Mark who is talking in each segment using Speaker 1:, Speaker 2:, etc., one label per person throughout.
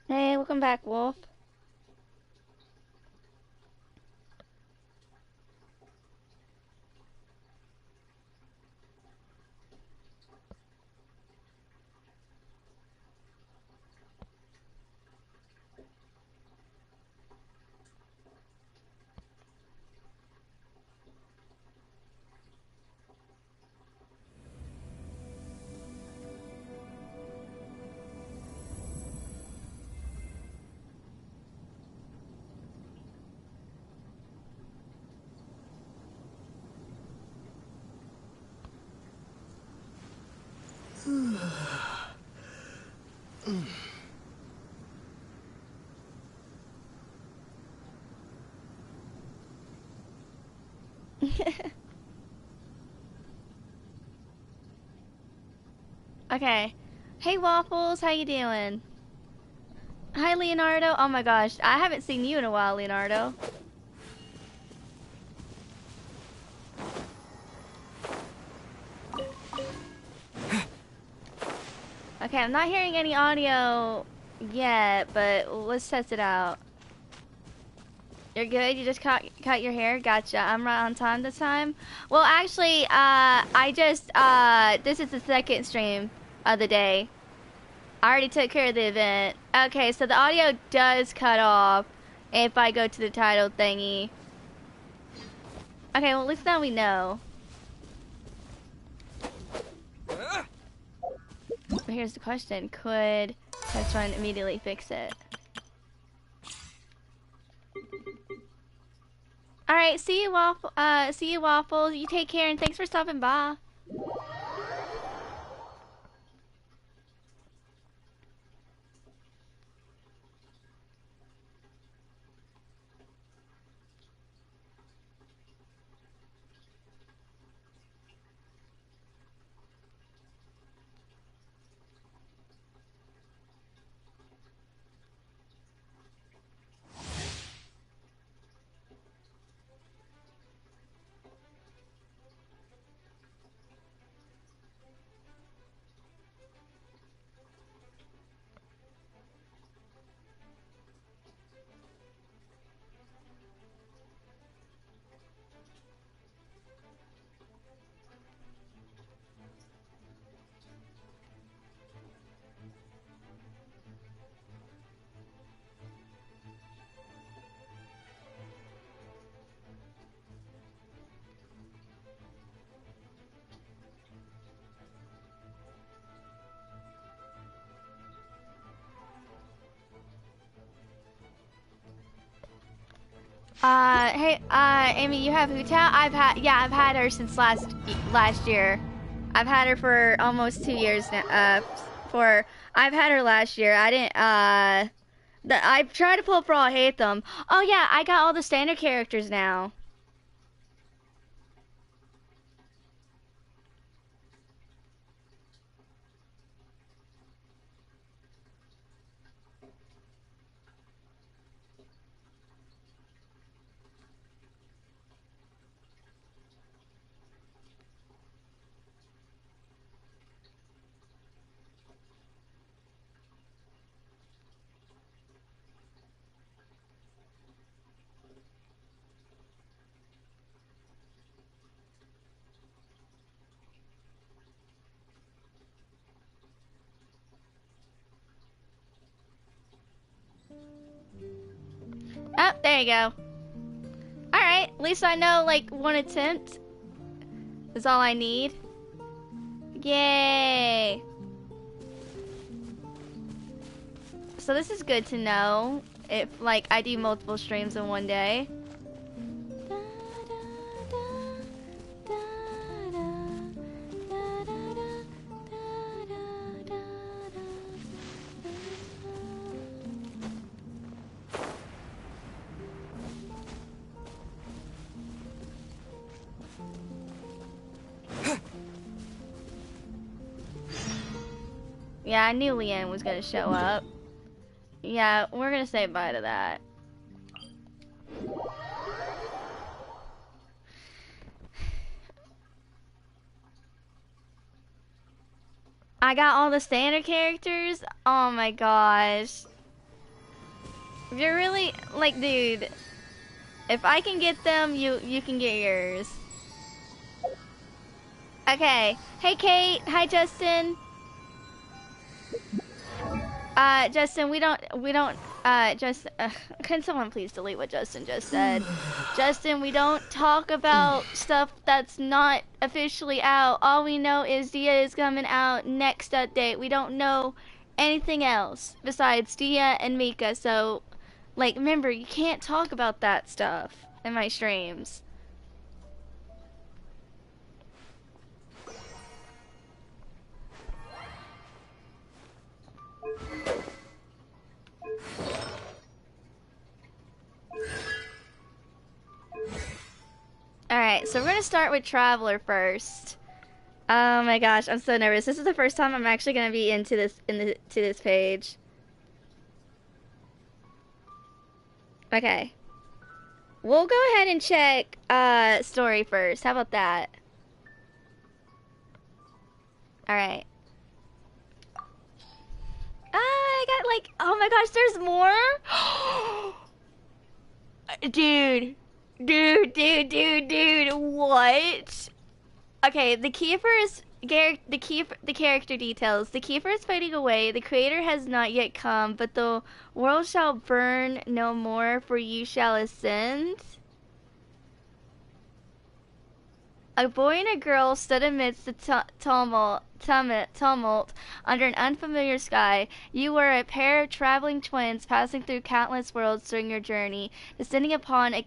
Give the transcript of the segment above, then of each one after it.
Speaker 1: Hey, welcome back, Wolf. Okay. Hey, Waffles, how you doing? Hi, Leonardo. Oh my gosh, I haven't seen you in a while, Leonardo. Okay, I'm not hearing any audio yet, but let's test it out. You're good? You just cut your hair? Gotcha. I'm right on time this time. Well, actually, this is the second stream of the day. I already took care of the event. Okay, so the audio does cut off if I go to the title thingy. Okay, well, at least now we know. But here's the question. Could test run immediately fix it? Alright, see you, Waffles. You take care, and thanks for stopping by. Hey, Amy, you have Hutao? I've had her since last year. I've had her for almost 2 years now. I've had her last year. I didn't, I tried to pull up for all hate them. Oh yeah, I got all the standard characters now. Oh, there you go. Alright, at least I know, like, one attempt is all I need. Yay! So this is good to know if, like, I do multiple streams in one day. Yeah, I knew Leanne was gonna show up. Yeah, we're gonna say bye to that. I got all the standard characters? Oh my gosh. You're really, like, dude, if I can get them, you can get yours. Okay. Hey, Kate. Hi, Justin. Justin, Justin, can someone please delete what Justin just said? Justin, we don't talk about stuff that's not officially out. All we know is Dia is coming out next update. We don't know anything else besides Dia and Mika, so, like, remember, you can't talk about that stuff in my streams. Alright, so we're gonna start with Traveler first. Oh my gosh, I'm so nervous. This is the first time I'm actually gonna be into this page. Okay. We'll go ahead and check story first. How about that? Alright. I got like, oh my gosh, there's more? Dude. Dude, what? Okay, the character details. The keeper is fading away. The creator has not yet come, but the world shall burn no more, for you shall ascend. A boy and a girl stood amidst the tumult under an unfamiliar sky. You were a pair of traveling twins passing through countless worlds during your journey, descending upon a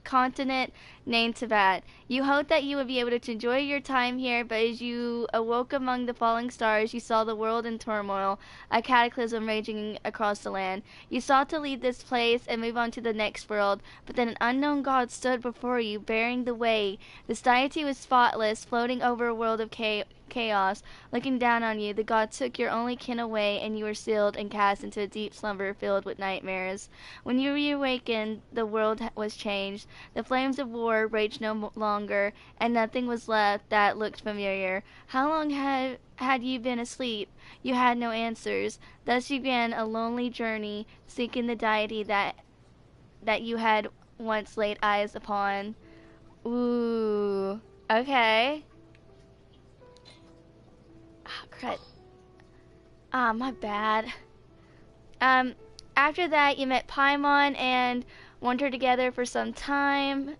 Speaker 1: continent named Tibet. You hoped that you would be able to enjoy your time here, but as you awoke among the falling stars, you saw the world in turmoil, a cataclysm raging across the land. You sought to leave this place and move on to the next world, but then an unknown god stood before you, bearing the way. This deity was spotless, floating over a world of chaos. Looking down on you, the god took your only kin away, and you were sealed and cast into a deep slumber filled with nightmares. When you reawakened, the world was changed. The flames of war raged no longer, and nothing was left that looked familiar. How long had you been asleep? You had no answers. Thus you began a lonely journey, seeking the deity that you had once laid eyes upon. Ooh. Okay. Oh, crud. Ah, my bad. After that, you met Paimon and wandered together for some time.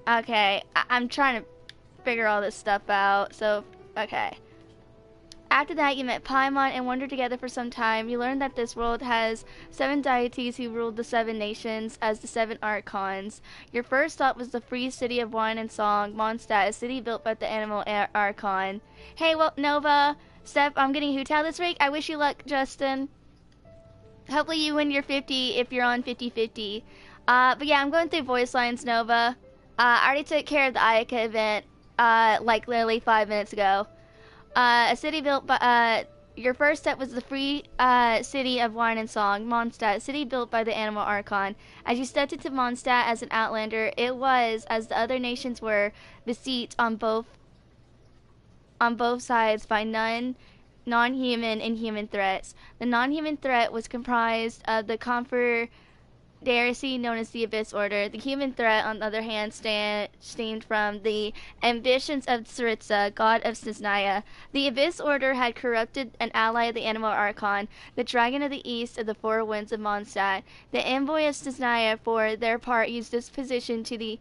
Speaker 1: Okay, I'm trying to figure all this stuff out, so, okay. After that, you met Paimon and wandered together for some time. You learned that this world has 7 deities who ruled the 7 nations as the 7 archons. Your first stop was the free city of wine and song, Mondstadt, a city built by the animal archon. Hey, well, Nova, Steph, I'm getting Hu Tao this week. I wish you luck, Justin. Hopefully you win your 50 if you're on 50-50. But yeah, I'm going through voice lines, Nova. I already took care of the Ayaka event, like literally 5 minutes ago. A city built by, your first step was the free city of wine and song, Mondstadt, a city built by the animal archon. As you stepped into Mondstadt as an outlander, it was, as the other nations were, besieged on both sides by non-human and human threats. The non-human threat was comprised of the confederacy known as the Abyss Order. The human threat, on the other hand, stemmed from the ambitions of Tsaritsa, god of Snezhnaya. The Abyss Order had corrupted an ally of the Animal Archon, the Dragon of the East of the Four Winds of Mondstadt. The envoy of Snezhnaya, for their part, used this position to the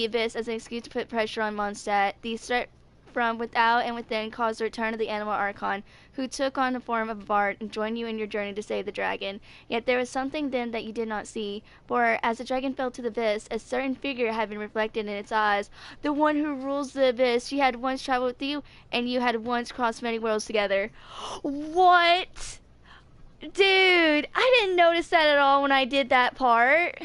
Speaker 1: Abyss as an excuse to put pressure on Mondstadt. The threat from without and within caused the return of the Animal Archon, who took on the form of a bard and joined you in your journey to save the dragon. Yet there was something then that you did not see, for as the dragon fell to the abyss, a certain figure had been reflected in its eyes. The one who rules the abyss. She had once traveled with you, and you had once crossed many worlds together. What? Dude, I didn't notice that at all when I did that part.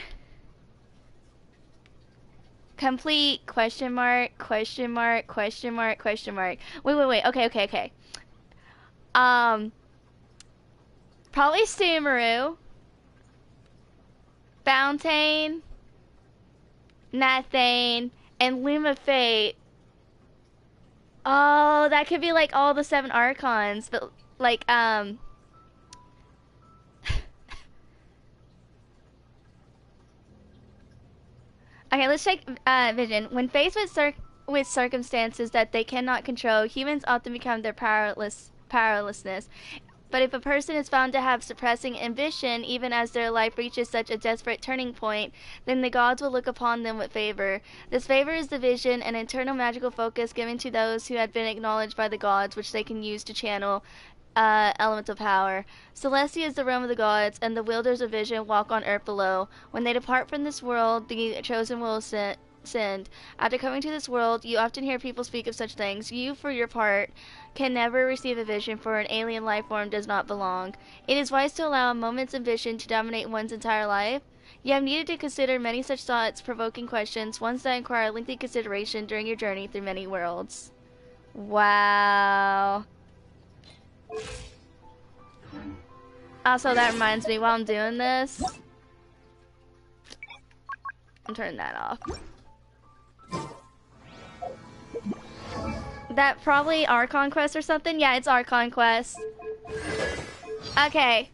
Speaker 1: Complete, question mark, question mark, question mark, question mark. Wait. Okay. Probably Sumeru, Fountain, Nathane, and Loom of Fate. Oh, that could be like all the 7 archons, but like okay, let's check vision. When faced with circumstances that they cannot control, humans often become their powerlessness. But if a person is found to have suppressing ambition, even as their life reaches such a desperate turning point, then the gods will look upon them with favor. This favor is the vision, an internal magical focus given to those who had been acknowledged by the gods, which they can use to channel elemental power. Celestia is the realm of the gods, and the wielders of vision walk on earth below. When they depart from this world, the chosen will ascend. After coming to this world, you often hear people speak of such things. You, for your part, can never receive a vision, for an alien life form does not belong. It is wise to allow a moment's ambition to dominate one's entire life. You have needed to consider many such thoughts-provoking questions, ones that require lengthy consideration during your journey through many worlds. Wow. Also, that reminds me, while I'm doing this, I'm turning that off. That probably Archon Quest or something? Yeah, it's Archon Quest. Okay.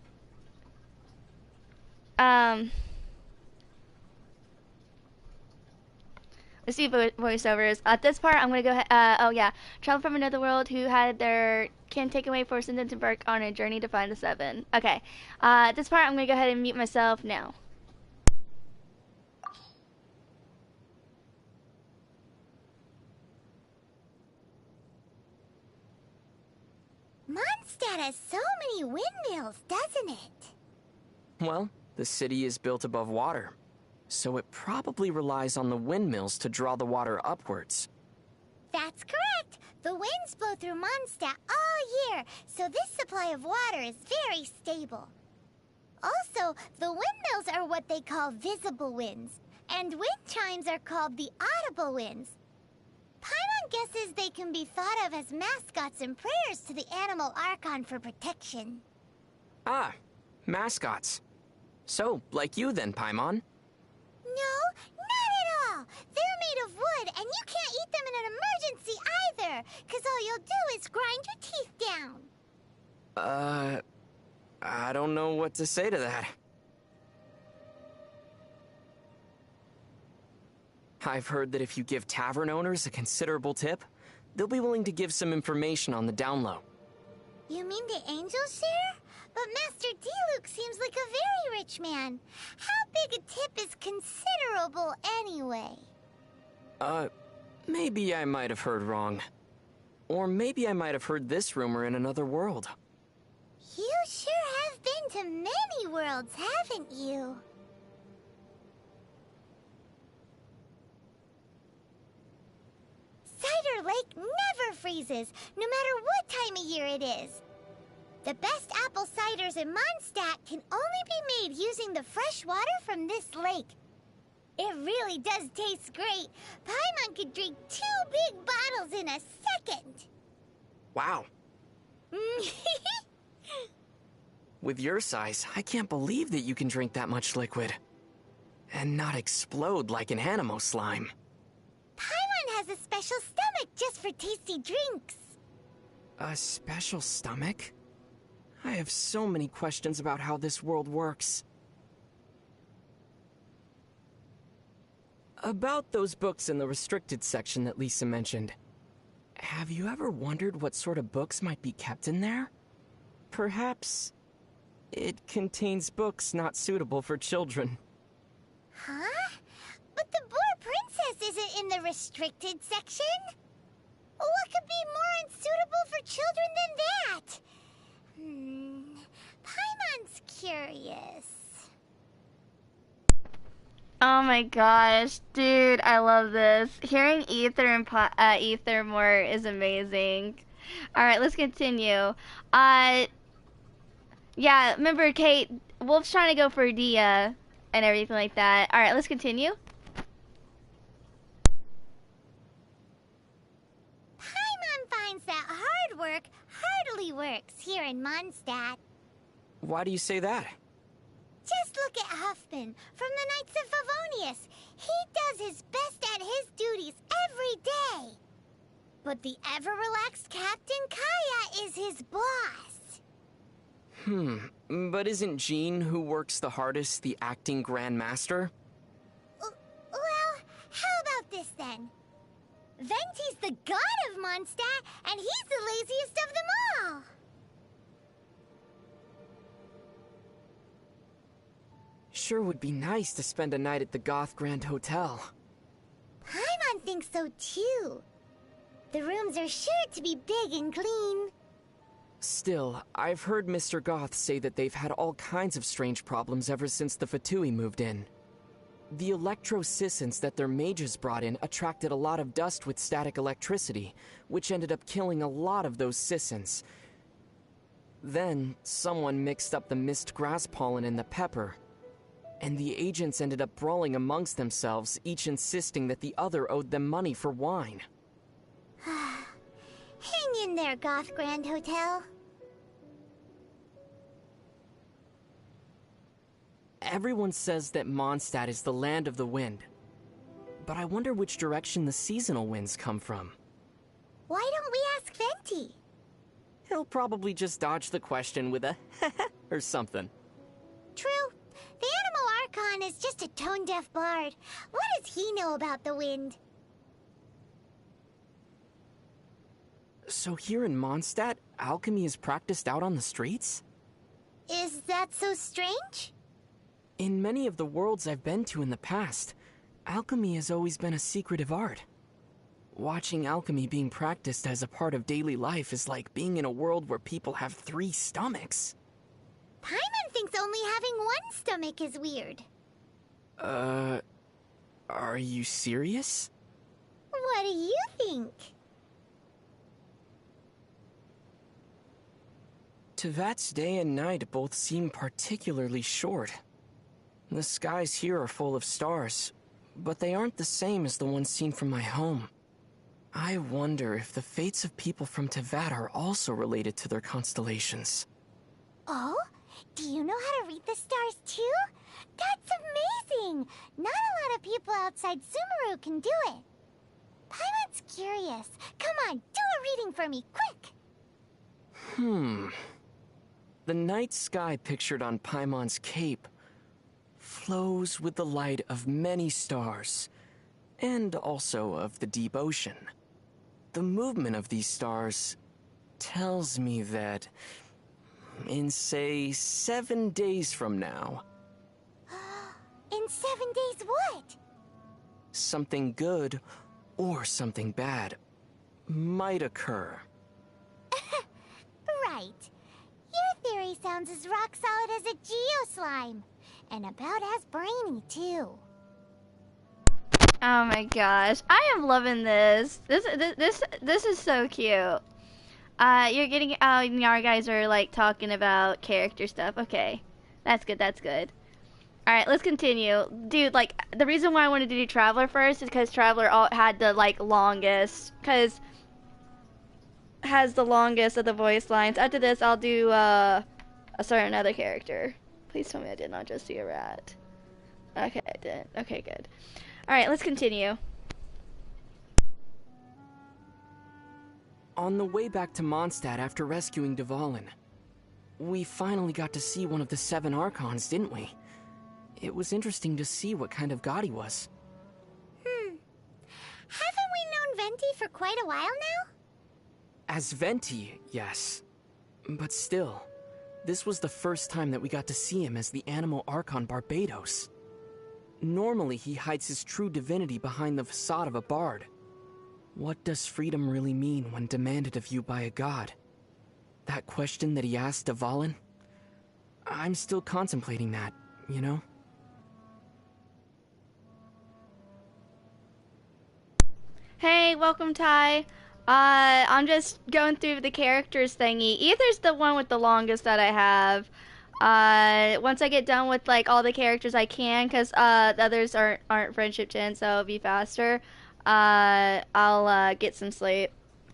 Speaker 1: Let's see voiceovers. At this part, I'm gonna go ahead. Oh yeah, travel from another world who had their kin taken away, forcing them to embark on a journey to find the 7. Okay. At this part, I'm gonna go ahead and mute myself now.
Speaker 2: Mondstadt has so many windmills, doesn't it?
Speaker 3: Well, the city is built above water, so it probably relies on the windmills to draw the water upwards.
Speaker 2: That's correct. The winds blow through Mondstadt all year, so this supply of water is very stable. Also, the windmills are what they call visible winds, and wind chimes are called the audible winds. Paimon guesses they can be thought of as mascots and prayers to the animal Archon for protection.
Speaker 3: Ah, mascots. So, like you then, Paimon.
Speaker 2: No, not at all. They're made of wood, and you can't eat them in an emergency either, because all you'll do is grind your teeth down.
Speaker 3: I don't know what to say to that. I've heard that if you give tavern owners a considerable tip, they'll be willing to give some information on the down low.
Speaker 2: You mean the angels share? But Master D-Luke seems like a very rich man. How big a tip is considerable anyway?
Speaker 3: Maybe I might have heard wrong. Or maybe I might have heard this rumor in another world.
Speaker 2: You sure have been to many worlds, haven't you? Cider Lake never freezes, no matter what time of year it is. The best apple ciders in Mondstadt can only be made using the fresh water from this lake. It really does taste great. Paimon could drink 2 big bottles in a second.
Speaker 3: Wow. With your size, I can't believe that you can drink that much liquid. And not explode like an animo slime.
Speaker 2: Paimon has a special stomach just for tasty drinks.
Speaker 3: A special stomach? I have so many questions about how this world works. About those books in the restricted section that Lisa mentioned. Have you ever wondered what sort of books might be kept in there? Perhaps it contains books not suitable for children.
Speaker 2: Huh? But the Boar Princess isn't in the restricted section. What could be more unsuitable for children than that? Paimon's curious.
Speaker 1: Oh my gosh, dude, I love this. Hearing Ether and Ether more is amazing. All right, let's continue. Yeah, remember Kate, Wolf's trying to go for Dia and everything like that. All right, let's continue.
Speaker 2: Paimon finds that hard work hardly works here in Mondstadt.
Speaker 3: Why do you say that?
Speaker 2: Just look at Huffman from the Knights of Favonius. He does his best at his duties every day. But the ever-relaxed Captain Kaya is his boss.
Speaker 3: But isn't Jean, who works the hardest, the acting Grand Master?
Speaker 2: Well, how about this then? Venti's the god of Mondstadt, and he's the laziest of them all.
Speaker 3: Sure would be nice to spend a night at the Goth Grand Hotel.
Speaker 2: Paimon thinks so too. The rooms are sure to be big and clean.
Speaker 3: Still, I've heard Mr. Goth say that they've had all kinds of strange problems ever since the Fatui moved in. The electro-sissons that their mages brought in attracted a lot of dust with static electricity, which ended up killing a lot of those sissons. Then, someone mixed up the mist grass pollen and the pepper, and the agents ended up brawling amongst themselves, each insisting that the other owed them money for wine.
Speaker 2: Hang in there, Goth Grand Hotel.
Speaker 3: Everyone says that Mondstadt is the land of the wind, but I wonder which direction the seasonal winds come from.
Speaker 2: Why don't we ask Venti?
Speaker 3: He'll probably just dodge the question with a or something.
Speaker 2: True. The Animal Archon is just a tone-deaf bard. What does he know about the wind?
Speaker 3: So here in Mondstadt, alchemy is practiced out on the streets?
Speaker 2: Is that so strange?
Speaker 3: In many of the worlds I've been to in the past, alchemy has always been a secretive art. Watching alchemy being practiced as a part of daily life is like being in a world where people have 3 stomachs.
Speaker 2: Paimon thinks only having one stomach is weird.
Speaker 3: Are you serious?
Speaker 2: What do you think?
Speaker 3: Tevat's day and night both seem particularly short. The skies here are full of stars, but they aren't the same as the ones seen from my home. I wonder if the fates of people from Tevat are also related to their constellations.
Speaker 2: Oh? Do you know how to read the stars too? That's amazing! Not a lot of people outside Sumeru can do it. Paimon's curious. Come on, do a reading for me, quick!
Speaker 3: The night sky pictured on Paimon's cape flows with the light of many stars, and also of the deep ocean. The movement of these stars tells me that in, say, 7 days from now...
Speaker 2: In 7 days what?
Speaker 3: Something good or something bad might occur.
Speaker 2: Right. Your theory sounds as rock solid as a geo-slime. And about as brainy, too.
Speaker 1: Oh my gosh, I am loving this. This is so cute. You're getting you guys are like talking about character stuff. Okay, that's good. That's good. All right, let's continue, dude. Like the reason why I wanted to do Traveler first is because Traveler had the like longest, has the longest of the voice lines. After this, I'll do a certain other character. Please tell me I did not just see a rat. Okay, I did. Okay, good. Alright, let's continue.
Speaker 3: On the way back to Mondstadt after rescuing Dvalin, we finally got to see one of the 7 Archons, didn't we? It was interesting to see what kind of god he was.
Speaker 2: Haven't we known Venti for quite a while now?
Speaker 3: As Venti, yes. But still, this was the first time that we got to see him as the Animal Archon Barbados. Normally, he hides his true divinity behind the facade of a bard. What does freedom really mean when demanded of you by a god? That question that he asked Dvalin? I'm still contemplating that, you know?
Speaker 1: Hey, welcome, Ty. I'm just going through the characters thingy. Ether's the one with the longest that I have. Once I get done with like all the characters I can, because the others aren't friendship 10, so it'll be faster. I'll get some sleep.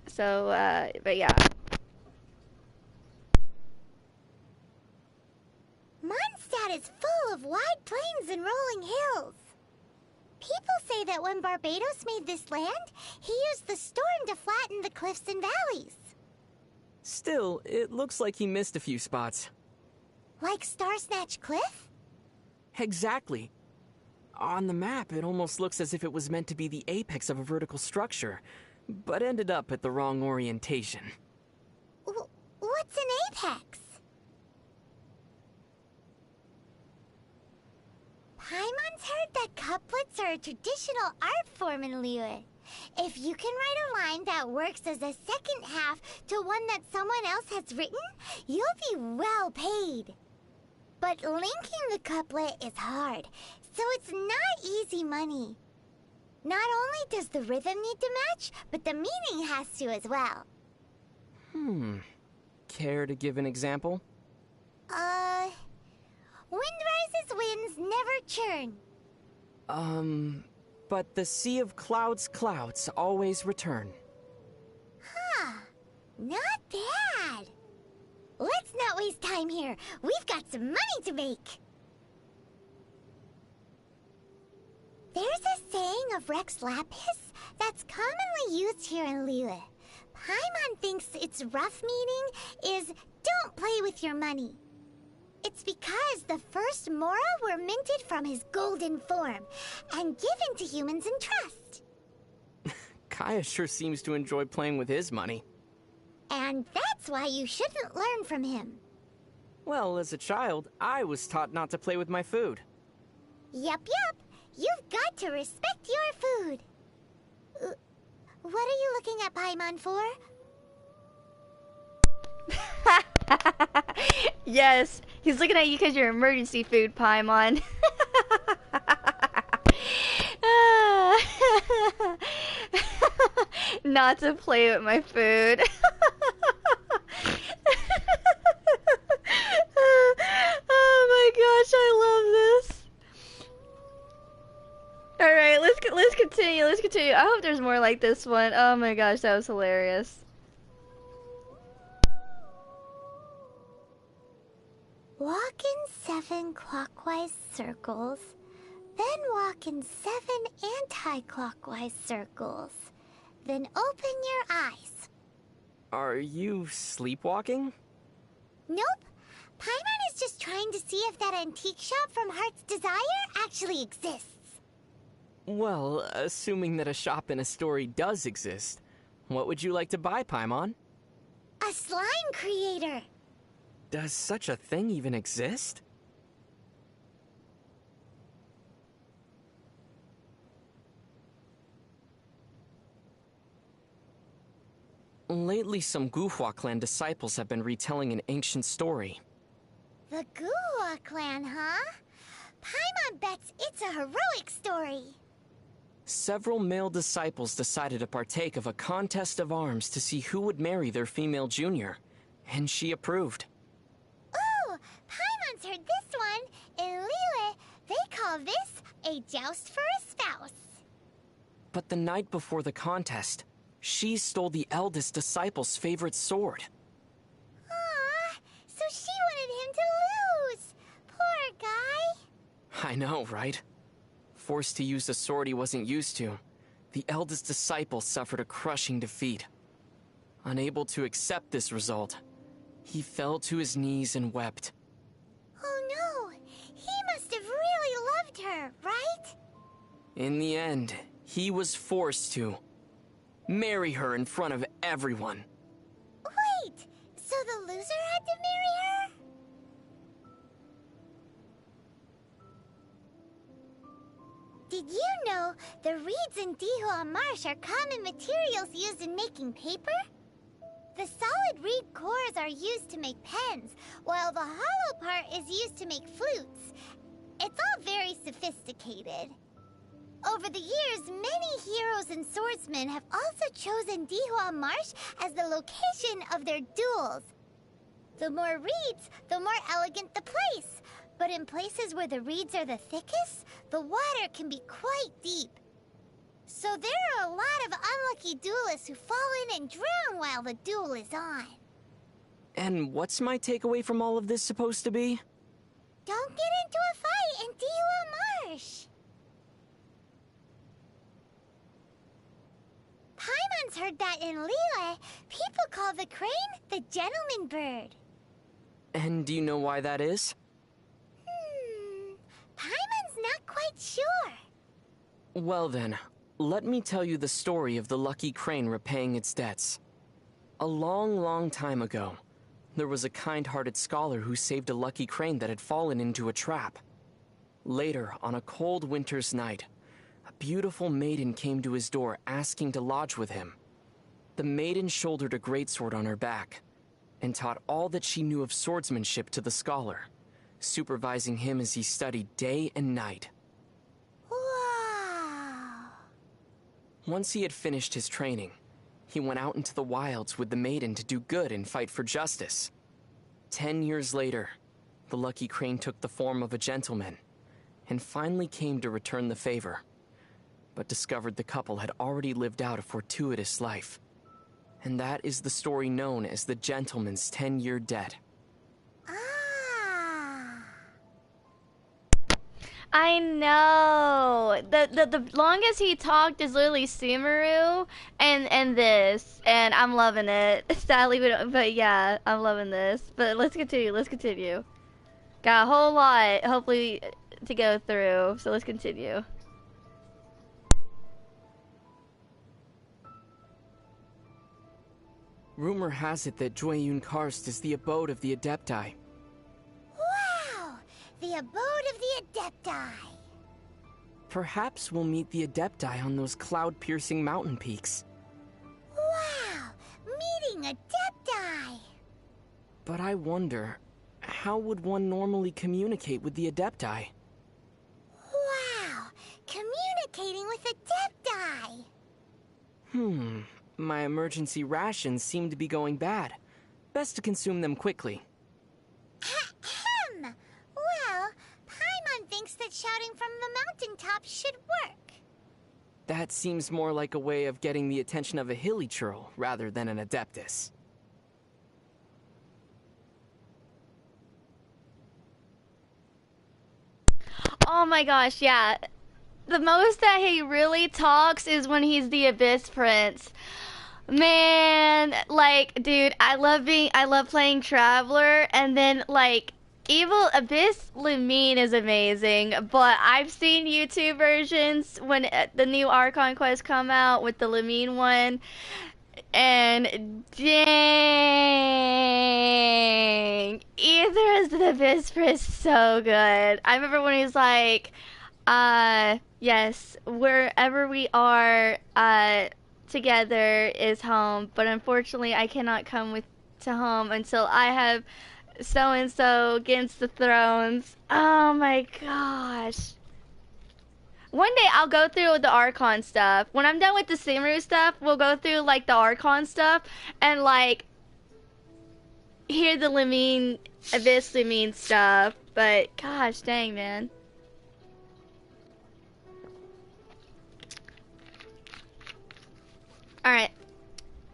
Speaker 1: So, but yeah.
Speaker 2: Mondstadt is full of wide plains and rolling hills. People say that when Barbados made this land, he used the storm to flatten the cliffs and valleys.
Speaker 3: Still, it looks like he missed a few spots.
Speaker 2: Like Star Snatch Cliff?
Speaker 3: Exactly. On the map, it almost looks as if it was meant to be the apex of a vertical structure, but ended up at the wrong orientation.
Speaker 2: What's an apex? Paimon's heard that couplets are a traditional art form in Liyue. If you can write a line that works as a second half to one that someone else has written, you'll be well paid. But linking the couplet is hard, so it's not easy money. Not only does the rhythm need to match, but the meaning has to as well.
Speaker 3: Care to give an example?
Speaker 2: Wind rises, winds never churn.
Speaker 3: But the sea of clouds always return.
Speaker 2: Huh. Not bad. Let's not waste time here. We've got some money to make. There's a saying of Rex Lapis that's commonly used here in Liyue. Paimon thinks its rough meaning is don't play with your money. It's because the first Mora were minted from his golden form and given to humans in trust.
Speaker 3: Kaya sure seems to enjoy playing with his money.
Speaker 2: And that's why you shouldn't learn from him.
Speaker 3: Well, as a child, I was taught not to play with my food.
Speaker 2: Yup. You've got to respect your food. What are you looking at Paimon for?
Speaker 1: Yes, he's looking at you because you're emergency food, Paimon. Not to play with my food. Oh my gosh, I love this. All right, let's continue. Let's continue. I hope there's more like this one. Oh my gosh, that was hilarious.
Speaker 2: Walk in 7 clockwise circles, then walk in 7 anti-clockwise circles, then open your eyes.
Speaker 3: Are you sleepwalking?
Speaker 2: Nope. Paimon is just trying to see if that antique shop from Heart's Desire actually exists.
Speaker 3: Well, assuming that a shop in a story does exist, what would you like to buy, Paimon?
Speaker 2: A slime creator.
Speaker 3: Does such a thing even exist? Lately, some Guhua clan disciples have been retelling an ancient story.
Speaker 2: The Guhua clan, huh? Paimon bets it's a heroic story.
Speaker 3: Several male disciples decided to partake of a contest of arms to see who would marry their female junior, and she approved.
Speaker 2: Ooh, Paimon's heard this one. In Liyue, they call this a joust for a spouse.
Speaker 3: But the night before the contest, she stole the eldest disciple's favorite sword.
Speaker 2: Aw, so she wanted him to lose. Poor guy.
Speaker 3: I know, right? Forced to use a sword he wasn't used to, the eldest disciple suffered a crushing defeat. Unable to accept this result, he fell to his knees and wept.
Speaker 2: Oh no, he must have really loved her, right?
Speaker 3: In the end, he was forced to marry her in front of everyone.
Speaker 2: Wait, so the loser had to marry her? Did you know the reeds in Dihua Marsh are common materials used in making paper? The solid reed cores are used to make pens, while the hollow part is used to make flutes. It's all very sophisticated. Over the years, many heroes and swordsmen have also chosen Dihua Marsh as the location of their duels. The more reeds, the more elegant the place. But in places where the reeds are the thickest, the water can be quite deep. So there are a lot of unlucky duelists who fall in and drown while the duel is on.
Speaker 3: And what's my takeaway from all of this supposed to be?
Speaker 2: Don't get into a fight in Dihua Marsh. Paimon's heard that in Liyue, people call the crane the gentleman bird.
Speaker 3: And do you know why that is?
Speaker 2: Paimon's not quite sure.
Speaker 3: Well then, let me tell you the story of the lucky crane repaying its debts. A long, long time ago, there was a kind-hearted scholar who saved a lucky crane that had fallen into a trap. Later, on a cold winter's night, a beautiful maiden came to his door asking to lodge with him. The maiden shouldered a greatsword on her back and taught all that she knew of swordsmanship to the scholar, supervising him as he studied day and night.
Speaker 2: Wow.
Speaker 3: Once he had finished his training, he went out into the wilds with the maiden to do good and fight for justice. 10 years later, the lucky crane took the form of a gentleman and finally came to return the favor, but discovered the couple had already lived out a fortuitous life. And that is the story known as the gentleman's 10-year debt.
Speaker 2: Ah.
Speaker 1: I know. The longest he talked is literally Sumeru and this, and I'm loving it. Sadly, but yeah, I'm loving this. But let's continue. Let's continue. Got a whole lot, hopefully, to go through. So let's continue.
Speaker 3: Rumor has it that Jueyun Karst is the abode of the Adepti.
Speaker 2: Wow! The abode of the Adepti.
Speaker 3: Perhaps we'll meet the Adepti on those cloud-piercing mountain peaks.
Speaker 2: Wow! Meeting Adepti!
Speaker 3: But I wonder, how would one normally communicate with the Adepti?
Speaker 2: Wow! Communicating with Adepti!
Speaker 3: My emergency rations seem to be going bad. Best to consume them quickly.
Speaker 2: Ahem! Well, Paimon thinks that shouting from the mountaintop should work.
Speaker 3: That seems more like a way of getting the attention of a hilly churl rather than an Adeptus.
Speaker 1: Oh my gosh, yeah. The most that he really talks is when he's the Abyss Prince. Man, like, dude, I love playing Traveler, and then, like, Evil Abyss Lumine is amazing, but I've seen YouTube versions when the new Archon Quest come out with the Lumine one, and dang, either is the Abyss Prince so good. I remember when he was like, yes, wherever we are, together is home, but unfortunately I cannot come to home until I have so-and-so against the thrones. Oh my gosh. One day I'll go through the Archon stuff. When I'm done with the Sumeru stuff, we'll go through like the Archon stuff and like hear the Lumine, Abyss Lumine stuff. But gosh dang, man. Alright.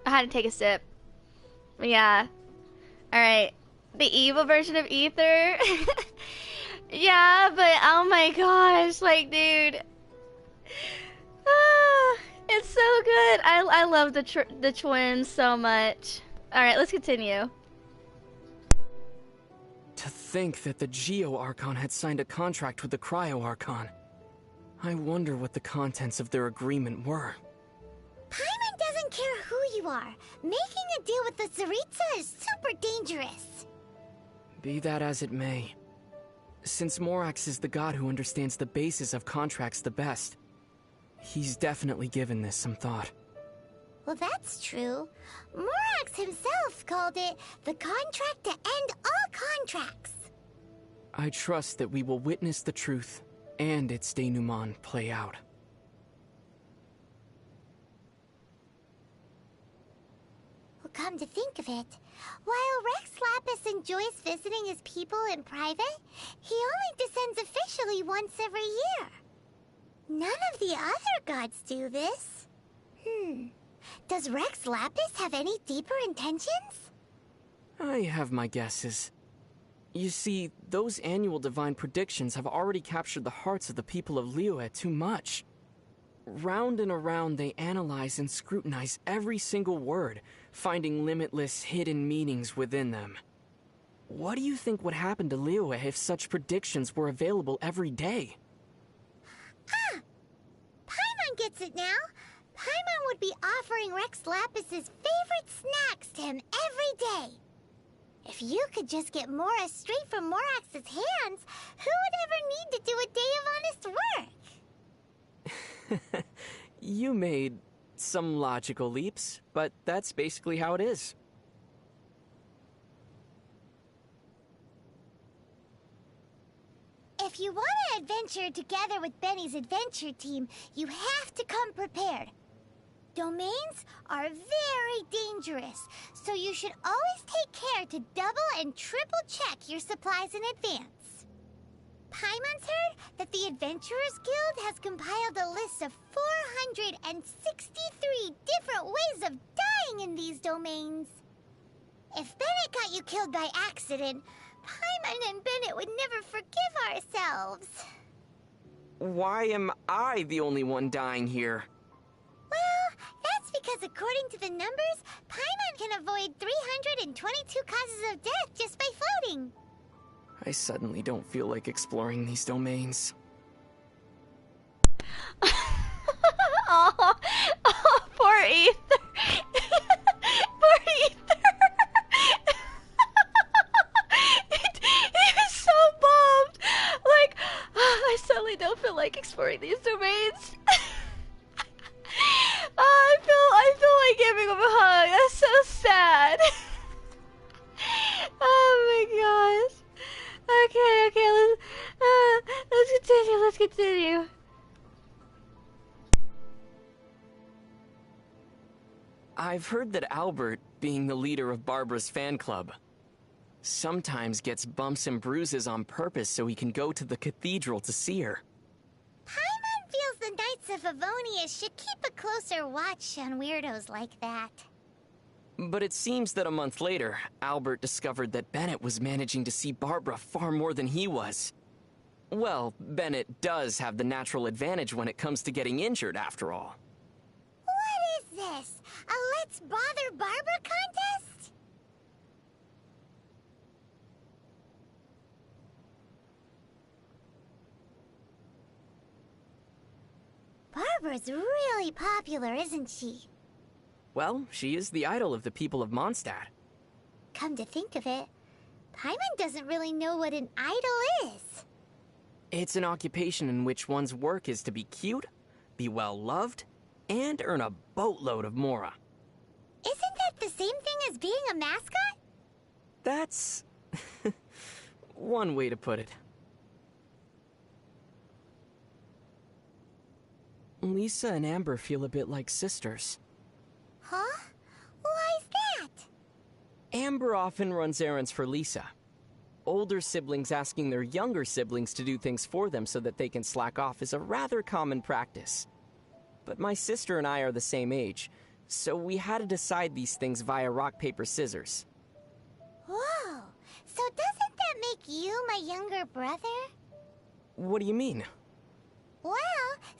Speaker 1: I had to take a sip. Yeah. Alright. The evil version of Ether? Yeah, but oh my gosh, like, dude. It's so good. I love the twins so much. Alright, let's continue.
Speaker 3: To think that the Geo Archon had signed a contract with the Cryo Archon. I wonder what the contents of their agreement were.
Speaker 2: Paimon doesn't care who you are. Making a deal with the Tsaritsa is super dangerous.
Speaker 3: Be that as it may. Since Morax is the god who understands the basis of contracts the best, he's definitely given this some thought.
Speaker 2: Well, that's true. Morax himself called it the contract to end all contracts.
Speaker 3: I trust that we will witness the truth and its denouement play out.
Speaker 2: Well, come to think of it, while Rex Lapis enjoys visiting his people in private, he only descends officially once every year. None of the other gods do this. Does Rex Lapis have any deeper intentions?
Speaker 3: I have my guesses. You see, those annual divine predictions have already captured the hearts of the people of Liyue too much. Round and around, they analyze and scrutinize every single word, finding limitless hidden meanings within them. What do you think would happen to alilyah if such predictions were available every day?
Speaker 2: Ah! Paimon gets it now. Paimon would be offering Rex Lapis's favorite snacks to him every day. If you could just get Mora straight from Morax's hands, who would ever need to do a day of honest work?
Speaker 3: You made some logical leaps, but that's basically how it is.
Speaker 2: If you want to adventure together with Benny's adventure team, you have to come prepared. Domains are very dangerous, so you should always take care to double and triple check your supplies in advance. Paimon's heard that the Adventurers Guild has compiled a list of 463 different ways of dying in these domains. If Bennett got you killed by accident, Paimon and Bennett would never forgive ourselves.
Speaker 3: Why am I the only one dying here?
Speaker 2: Well, that's because according to the numbers, Paimon can avoid 322 causes of death just by floating.
Speaker 3: I suddenly don't feel like exploring these domains.
Speaker 1: Oh, poor Ether. Poor Ether. He was so bummed. Like, I suddenly don't feel like exploring these domains. I feel like giving him a hug. That's so sad. Oh my gosh. Okay, let's continue.
Speaker 3: I've heard that Albert, being the leader of Barbara's fan club, sometimes gets bumps and bruises on purpose so he can go to the cathedral to see her.
Speaker 2: Paimon feels the Knights of Avonia should keep a closer watch on weirdos like that.
Speaker 3: But it seems that a month later, Albert discovered that Bennett was managing to see Barbara far more than he was. Well, Bennett does have the natural advantage when it comes to getting injured, after all.
Speaker 2: What is this? A Let's Bother Barbara contest? Barbara's really popular, isn't she?
Speaker 3: Well, she is the idol of the people of Mondstadt.
Speaker 2: Come to think of it, Paimon doesn't really know what an idol is.
Speaker 3: It's an occupation in which one's work is to be cute, be well loved, and earn a boatload of Mora.
Speaker 2: Isn't that the same thing as being a mascot?
Speaker 3: That's one way to put it. Lisa and Amber feel a bit like sisters.
Speaker 2: Huh? Why's that?
Speaker 3: Amber often runs errands for Lisa. Older siblings asking their younger siblings to do things for them so that they can slack off is a rather common practice. But my sister and I are the same age, so we had to decide these things via rock, paper, scissors.
Speaker 2: Whoa! So doesn't that make you my younger brother?
Speaker 3: What do you mean?
Speaker 2: Well,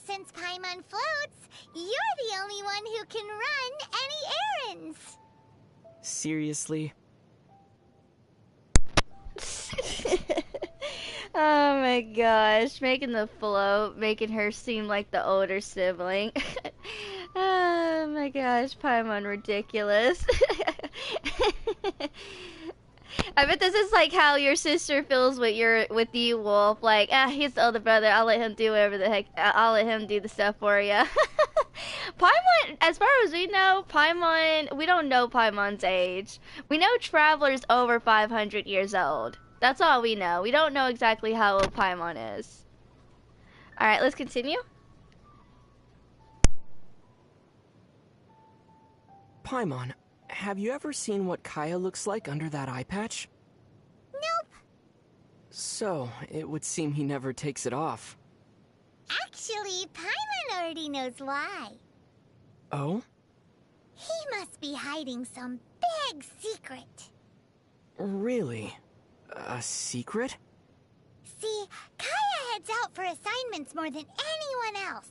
Speaker 2: since Paimon floats, you're the only one who can run any errands.
Speaker 3: Seriously?
Speaker 1: Oh my gosh, making the float, making her seem like the older sibling. Oh my gosh, Paimon ridiculous. I bet this is like how your sister feels with you, Wolf. Like, he's the older brother. I'll let him do whatever the heck. I'll let him do the stuff for you. Paimon, as far as we know, we don't know Paimon's age. We know Traveler's over 500 years old. That's all we know. We don't know exactly how old Paimon is. All right, let's continue.
Speaker 3: Paimon, have you ever seen what Kaya looks like under that eye patch?
Speaker 2: Nope.
Speaker 3: So, it would seem he never takes it off.
Speaker 2: Actually, Paimon already knows why.
Speaker 3: Oh?
Speaker 2: He must be hiding some big secret.
Speaker 3: Really? A secret?
Speaker 2: See, Kaya heads out for assignments more than anyone else.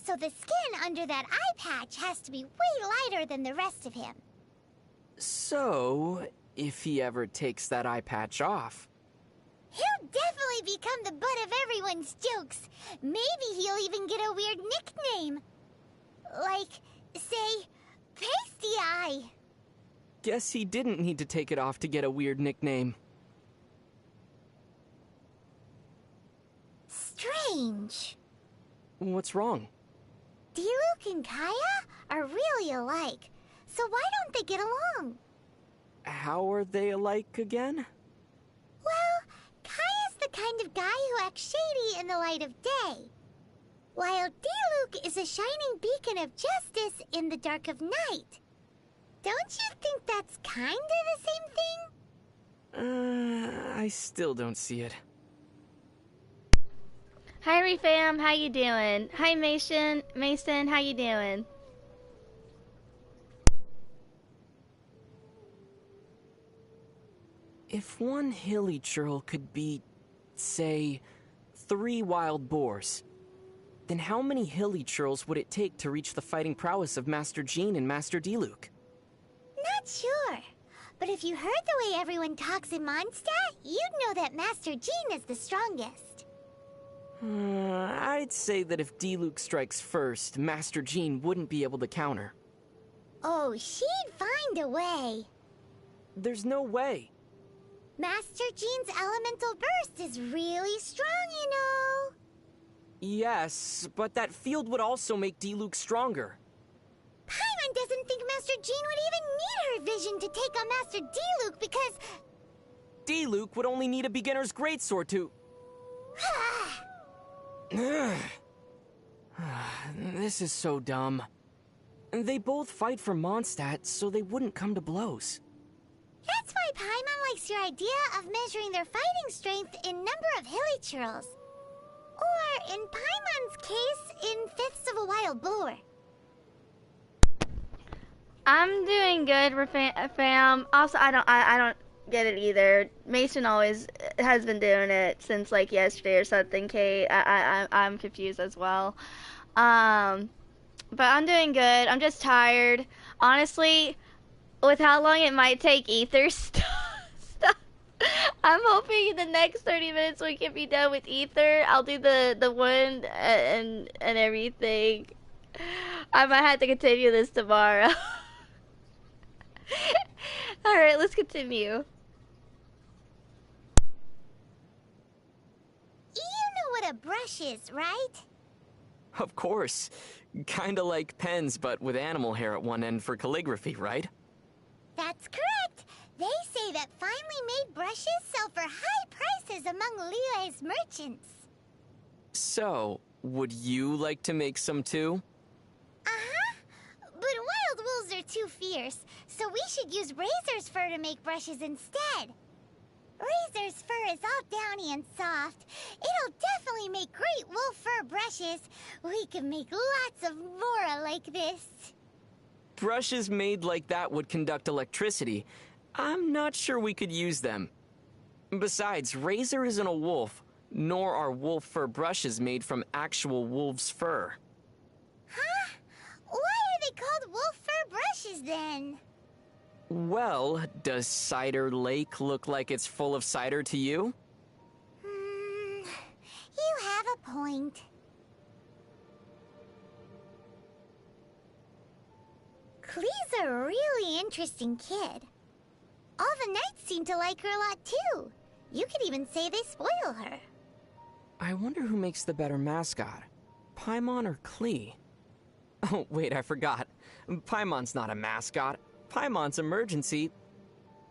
Speaker 2: So the skin under that eye patch has to be way lighter than the rest of him.
Speaker 3: So, if he ever takes that eye patch off...
Speaker 2: He'll definitely become the butt of everyone's jokes. Maybe he'll even get a weird nickname. Like, say, Pasty Eye.
Speaker 3: Guess he didn't need to take it off to get a weird nickname.
Speaker 2: Strange.
Speaker 3: What's wrong?
Speaker 2: Diluc and Kaya are really alike, so why don't they get along?
Speaker 3: How are they alike again?
Speaker 2: Well, Kaya's the kind of guy who acts shady in the light of day, while Diluc is a shining beacon of justice in the dark of night. Don't you think that's kinda the same thing?
Speaker 3: I still don't see it.
Speaker 1: Hi, Refam. How you doing? Hi, Mason. Mason, how you doing?
Speaker 3: If one hilly churl could beat, say, 3 wild boars, then how many hilly churls would it take to reach the fighting prowess of Master Jean and Master Diluc?
Speaker 2: Not sure. But if you heard the way everyone talks in Mondstadt, you'd know that Master Jean is the strongest.
Speaker 3: I'd say that if Diluc strikes first, Master Jean wouldn't be able to counter.
Speaker 2: Oh, she'd find a way.
Speaker 3: There's no way.
Speaker 2: Master Jean's elemental burst is really strong, you know.
Speaker 3: Yes, but that field would also make Diluc stronger.
Speaker 2: Paimon doesn't think Master Jean would even need her vision to take on Master Diluc because...
Speaker 3: Diluc would only need a beginner's greatsword to... This is so dumb. They both fight for Mondstadt, so they wouldn't come to blows.
Speaker 2: That's why Paimon likes your idea of measuring their fighting strength in number of hilichurls. Or, in Paimon's case, in fifths of a wild boar.
Speaker 1: I'm doing good, fam. Also, I don't get it either. Mason always has been doing it since like yesterday or something. Kate, I'm confused as well. But I'm doing good. I'm just tired. Honestly, with how long it might take Ether stuff. I'm hoping in the next 30 minutes we can be done with Ether. I'll do the one and everything. I might have to continue this tomorrow. Alright, let's continue.
Speaker 2: You know what a brush is, right?
Speaker 3: Of course. Kinda like pens, but with animal hair at one end for calligraphy, right?
Speaker 2: That's correct. They say that finely made brushes sell for high prices among alilyah's merchants.
Speaker 3: So, would you like to make some too?
Speaker 2: Uh-huh. But wild wolves are too fierce, so we should use Razor's fur to make brushes instead. Razor's fur is all downy and soft. It'll definitely make great wolf fur brushes. We can make lots of more like this.
Speaker 3: Brushes made like that would conduct electricity. I'm not sure we could use them. Besides, Razor isn't a wolf, nor are wolf fur brushes made from actual wolf's fur.
Speaker 2: Huh? Why are they called wolf fur brushes then?
Speaker 3: Well, does Cider Lake look like it's full of cider to you?
Speaker 2: You have a point. Klee's a really interesting kid. All the knights seem to like her a lot too. You could even say they spoil her.
Speaker 3: I wonder who makes the better mascot, Paimon or Klee? Oh, wait, I forgot. Paimon's not a mascot. Paimon's emergency.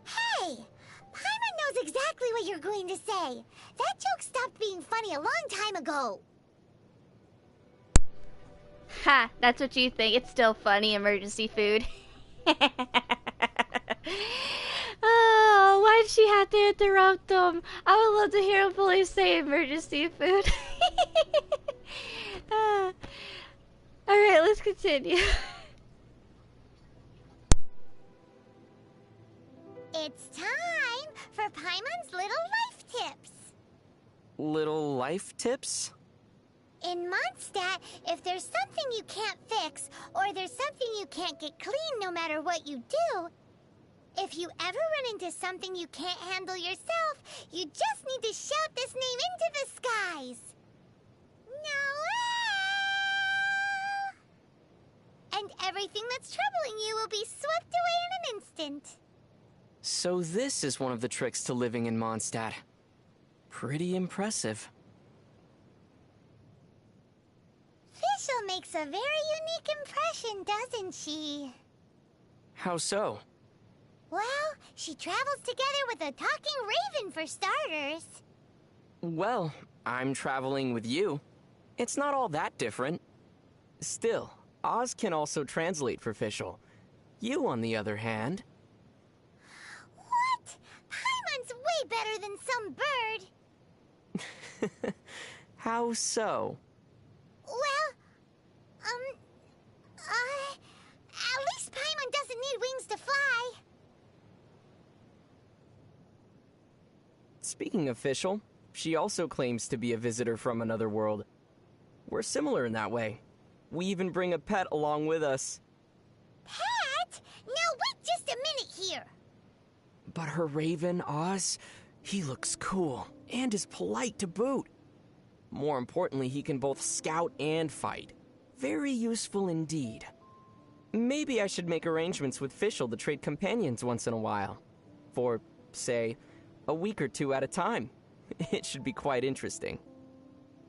Speaker 2: Hey! Paimon knows exactly what you're going to say. That joke stopped being funny a long time ago.
Speaker 1: Ha, that's what you think. It's still funny, emergency food. Oh, why'd she have to interrupt them? I would love to hear a police say emergency food. Alright, let's continue.
Speaker 2: It's time for Paimon's Little Life Tips.
Speaker 3: Little life tips?
Speaker 2: In Mondstadt, if there's something you can't fix, or there's something you can't get clean no matter what you do, if you ever run into something you can't handle yourself, you just need to shout this name into the skies. Noel! And everything that's troubling you will be swept away in an instant.
Speaker 3: So this is one of the tricks to living in Mondstadt. Pretty impressive.
Speaker 2: Fischl makes a very unique impression, doesn't she?
Speaker 3: How so?
Speaker 2: Well, she travels together with a talking raven for starters.
Speaker 3: Well, I'm traveling with you. It's not all that different. Still, Oz can also translate for Fischl. You, on the other hand...
Speaker 2: What? Paimon's way better than some bird.
Speaker 3: How so?
Speaker 2: Well, at least Paimon doesn't need wings to fly.
Speaker 3: Speaking of Fischl, she also claims to be a visitor from another world. We're similar in that way. We even bring a pet along with us.
Speaker 2: Pet? Now wait just a minute here.
Speaker 3: But her raven, Oz, he looks cool and is polite to boot. More importantly, he can both scout and fight. Very useful indeed. Maybe I should make arrangements with Fischl to trade companions once in a while. For, say, a week or two at a time. It should be quite interesting.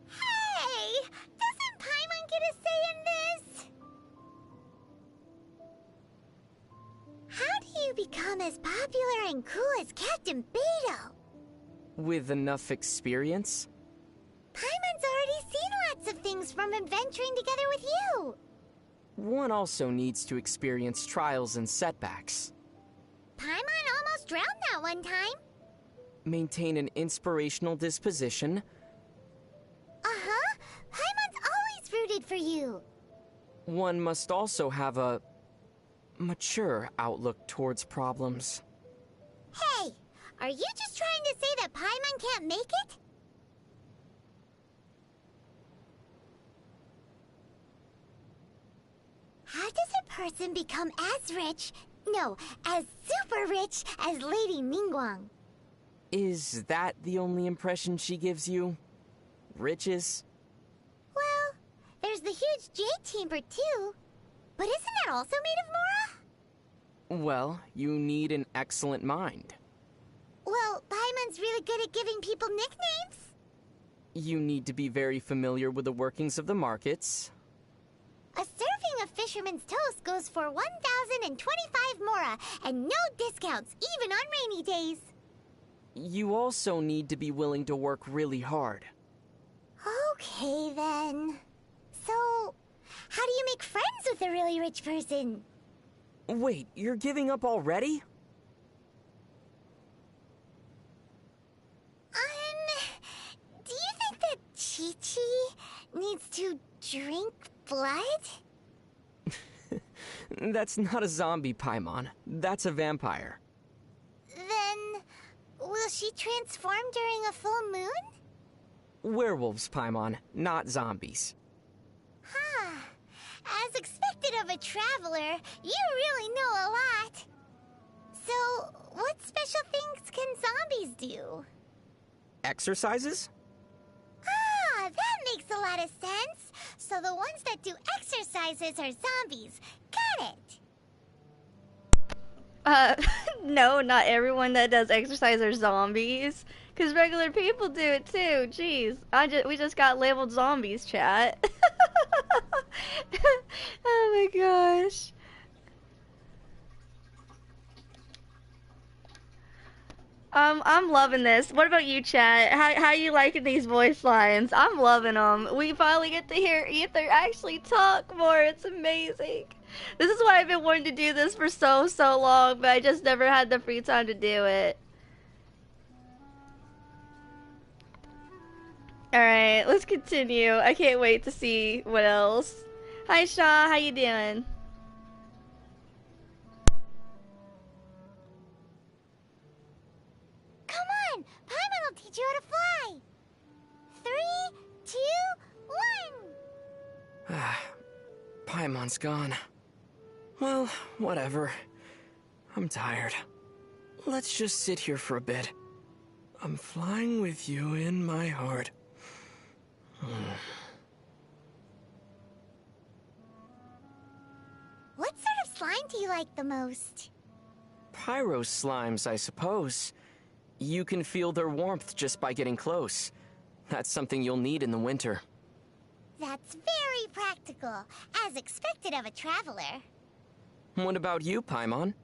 Speaker 2: Hey! Doesn't Paimon get a say in this? How do you become as popular and cool as Captain Beto?
Speaker 3: With enough experience?
Speaker 2: Paimon's already seen lots of things from adventuring together with you.
Speaker 3: One also needs to experience trials and setbacks.
Speaker 2: Paimon almost drowned that one time.
Speaker 3: Maintain an inspirational disposition.
Speaker 2: Uh-huh. Paimon's always rooted for you.
Speaker 3: One must also have a mature outlook towards problems.
Speaker 2: Hey, are you just trying to say that Paimon can't make it? How does a person become as rich, no, as super rich as Lady Ningguang?
Speaker 3: Is that the only impression she gives you? Riches?
Speaker 2: Well, there's the huge jade chamber too. But isn't that also made of Mora?
Speaker 3: Well, you need an excellent mind.
Speaker 2: Well, Paimon's really good at giving people nicknames.
Speaker 3: You need to be very familiar with the workings of the markets.
Speaker 2: A serving of fisherman's toast goes for 1,025 Mora, and no discounts, even on rainy days.
Speaker 3: You also need to be willing to work really hard.
Speaker 2: Okay, then. So, how do you make friends with a really rich person?
Speaker 3: Wait, you're giving up already?
Speaker 2: Do you think that Chi-Chi needs to drink blood?
Speaker 3: That's not a zombie, Paimon. That's a vampire.
Speaker 2: Then, will she transform during a full moon?
Speaker 3: Werewolves, Paimon, not zombies.
Speaker 2: Huh. As expected of a traveler, you really know a lot. So, what special things can zombies do?
Speaker 3: Exercises?
Speaker 2: Ah, that makes a lot of sense. So the ones that do exercises are zombies. Got it.
Speaker 1: No, not everyone that does exercise are zombies. Cause regular people do it too. Jeez, we just got labeled zombies, chat. Oh my gosh. I'm loving this. What about you, chat? How you liking these voice lines? I'm loving them. We finally get to hear Ether actually talk more. It's amazing. This is why I've been wanting to do this for so long, but I just never had the free time to do it. Alright, let's continue. I can't wait to see what else. Hi Shaw, how you doing?
Speaker 2: Come on, Paimon will teach you how to fly. 3, 2, 1.
Speaker 3: Paimon's gone. Well, whatever. I'm tired. Let's just sit here for a bit. I'm flying with you in my heart.
Speaker 2: What sort of slime do you like the most?
Speaker 3: Pyro slimes, I suppose. You can feel their warmth just by getting close. That's something you'll need in the winter.
Speaker 2: That's very practical, as expected of a traveler.
Speaker 3: What about you, Paimon?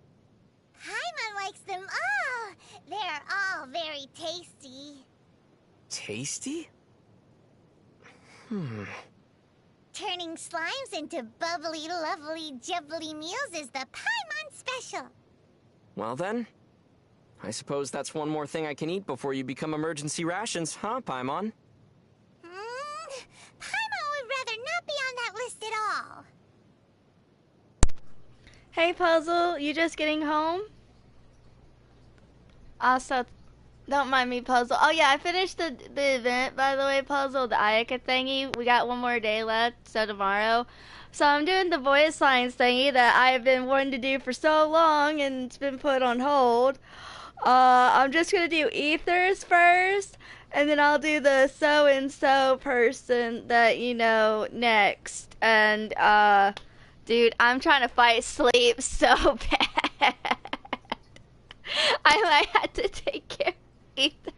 Speaker 2: Paimon likes them all. They're all very tasty.
Speaker 3: Tasty?
Speaker 2: Turning slimes into bubbly, lovely, jubbly meals is the Paimon special.
Speaker 3: Well then, I suppose that's one more thing I can eat before you become emergency rations, huh, Paimon?
Speaker 2: Paimon would rather not be on that list at all.
Speaker 1: Hey, Puzzle, you just getting home? Also, don't mind me, Puzzle. Oh yeah, I finished the event, by the way, Puzzle, the Ayaka thingy. We got one more day left, so tomorrow. So I'm doing the voice lines thingy that I've been wanting to do for so long, and it's been put on hold. I'm just gonna do Ethers first, and then I'll do the so-and-so person that you know next. And, dude, I'm trying to fight sleep so bad. I might have to take care of Ether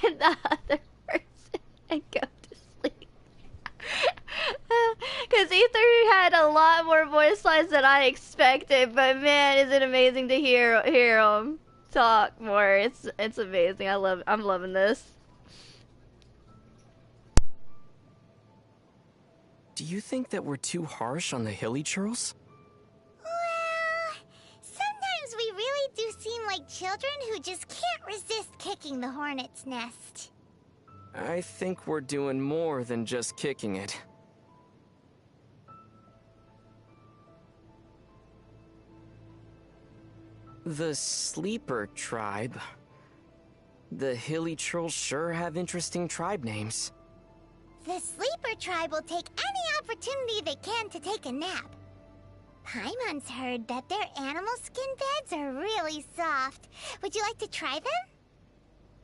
Speaker 1: and the other person and go to sleep. Because Ether had a lot more voice lines than I expected, but man, is it amazing to hear him talk more. It's amazing. I'm loving this.
Speaker 3: Do you think that we're too harsh on the hilly churls?
Speaker 2: Well, sometimes we really do seem like children who just can't resist kicking the hornet's nest.
Speaker 3: I think we're doing more than just kicking it. The Sleeper tribe. The hilly churls sure have interesting tribe names.
Speaker 2: The Sleeper tribe will take any opportunity they can to take a nap. Paimon's heard that their animal skin beds are really soft. Would you like to try them?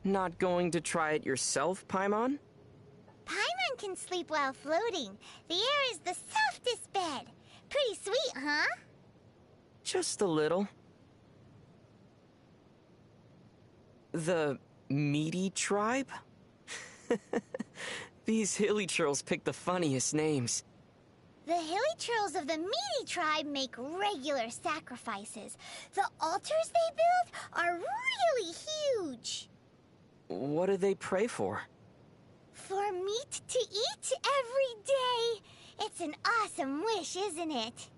Speaker 3: Not going to try it yourself, Paimon?
Speaker 2: Paimon can sleep while floating. The air is the softest bed. Pretty sweet, huh?
Speaker 3: Just a little. The Meaty tribe? These hilly churls pick the funniest names.
Speaker 2: The hilly churls of the Meaty tribe make regular sacrifices. The altars they build are really huge.
Speaker 3: What do they pray for?
Speaker 2: For meat to eat every day. It's an awesome wish, isn't it?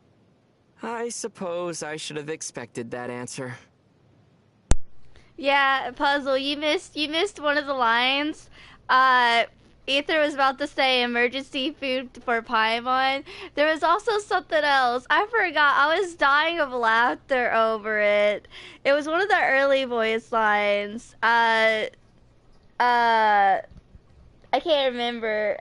Speaker 3: I suppose I should have expected that answer.
Speaker 1: Yeah, Puzzle, you missed one of the lines. Ether was about to say emergency food for Paimon. There was also something else. I forgot. I was dying of laughter over it. It was one of the early voice lines. I can't remember.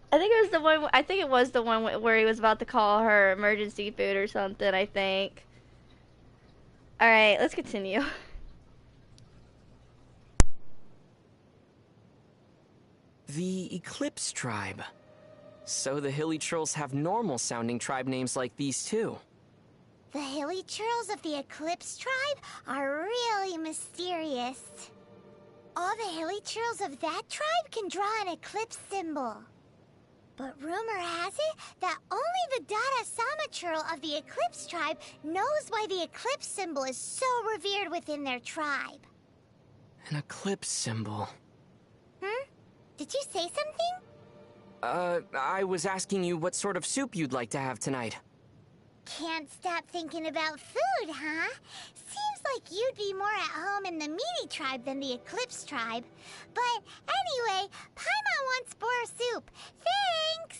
Speaker 1: I think it was the one. I think it was the one where he was about to call her emergency food or something. I think. All right, let's continue.
Speaker 3: The Eclipse tribe. So the hilly churls have normal-sounding tribe names like these too.
Speaker 2: The hilly churls of the Eclipse tribe are really mysterious. All the hilly churls of that tribe can draw an eclipse symbol. But rumor has it that only the Dada Sama churl of the Eclipse tribe knows why the eclipse symbol is so revered within their tribe.
Speaker 3: An eclipse symbol.
Speaker 2: Did you say something?
Speaker 3: I was asking you what sort of soup you'd like to have tonight.
Speaker 2: Can't stop thinking about food, huh? Seems like you'd be more at home in the Meaty tribe than the Eclipse tribe. But anyway, Paimon wants boar soup. Thanks!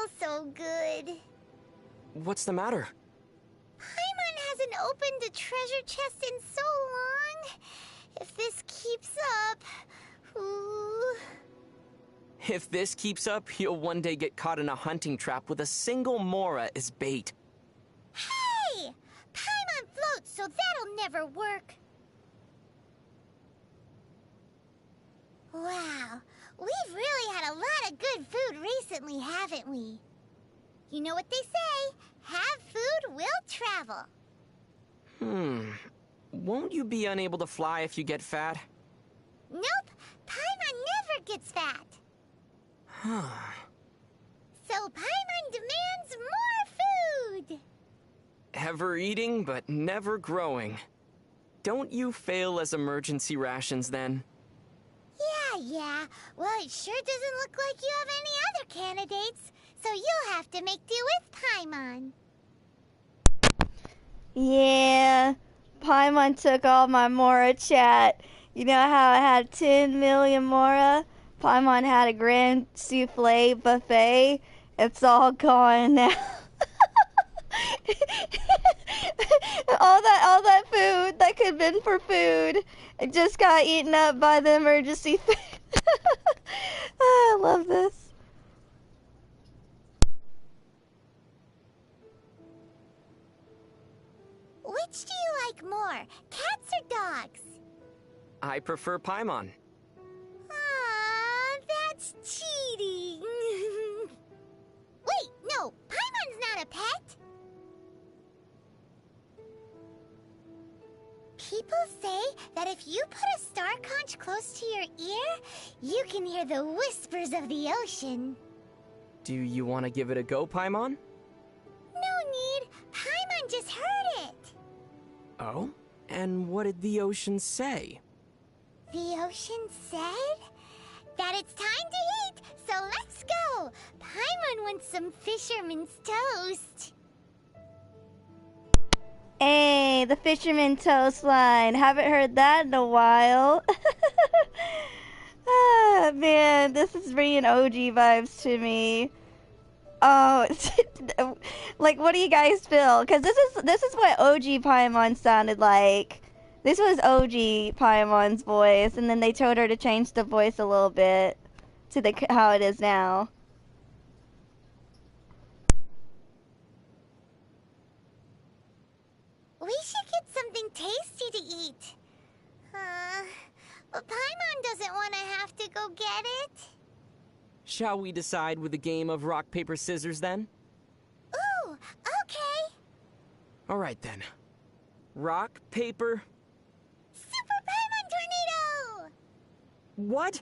Speaker 2: smells so good.
Speaker 3: What's the matter?
Speaker 2: Paimon hasn't opened a treasure chest in so long. If this keeps up... Ooh...
Speaker 3: If this keeps up, you'll one day get caught in a hunting trap with a single Mora as bait.
Speaker 2: Hey! Paimon floats, so that'll never work. Wow, we've really had a lot of good food recently, haven't we? You know what they say, have food will travel.
Speaker 3: Won't you be unable to fly if you get fat?
Speaker 2: Nope, Paimon never gets fat. So Paimon demands more food.
Speaker 3: Ever eating, but never growing. Don't you fail as emergency rations then?
Speaker 2: Yeah. Well, it sure doesn't look like you have any other candidates, so you'll have to make do with Paimon.
Speaker 1: Yeah, Paimon took all my Mora chat. You know how I had 10 million Mora? Paimon had a grand souffle buffet. It's all gone now. all that food that could have been for food, it just got eaten up by the emergency food. I love this.
Speaker 2: Which do you like more, cats or dogs?
Speaker 3: I prefer Paimon.
Speaker 2: Aw, that's cheating. Wait, no, Paimon's not a pet. People say that if you put a star conch close to your ear, you can hear the whispers of the ocean.
Speaker 3: Do you want to give it a go, Paimon?
Speaker 2: No need. Paimon just heard it.
Speaker 3: Oh? And what did the ocean say?
Speaker 2: The ocean said that it's time to eat, so let's go. Paimon wants some fisherman's toast.
Speaker 1: Hey, the fisherman toast line. Haven't heard that in a while. Ah, man, this is bringing OG vibes to me. Oh, like, what do you guys feel? Because this is what OG Paimon sounded like. This was OG Paimon's voice, and then they told her to change the voice a little bit to how it is now.
Speaker 2: We should get something tasty to eat. But Paimon doesn't want to have to go get it.
Speaker 3: Shall we decide with a game of rock, paper, scissors then?
Speaker 2: Ooh, okay.
Speaker 3: Alright then. Rock, paper...
Speaker 2: Super Paimon Tornado!
Speaker 3: What?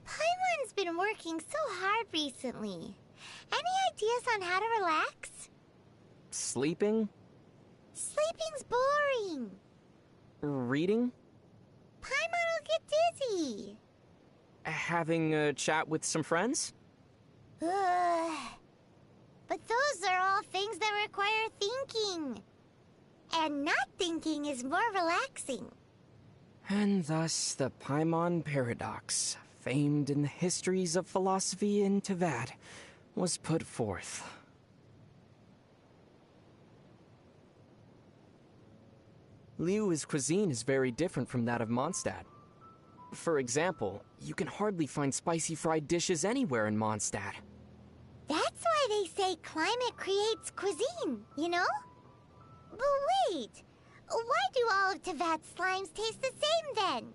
Speaker 2: Paimon's been working so hard recently. Any ideas on how to relax?
Speaker 3: Sleeping?
Speaker 2: Sleeping's boring.
Speaker 3: Reading?
Speaker 2: Paimon will get dizzy.
Speaker 3: Having a chat with some friends?
Speaker 2: But those are all things that require thinking. And not thinking is more relaxing.
Speaker 3: And thus the Paimon Paradox, famed in the histories of philosophy in Tevat, was put forth. Liyue's cuisine is very different from that of Mondstadt. For example, you can hardly find spicy fried dishes anywhere in Mondstadt.
Speaker 2: That's why they say climate creates cuisine, you know? But wait, why do all of Tevat's slimes taste the same then?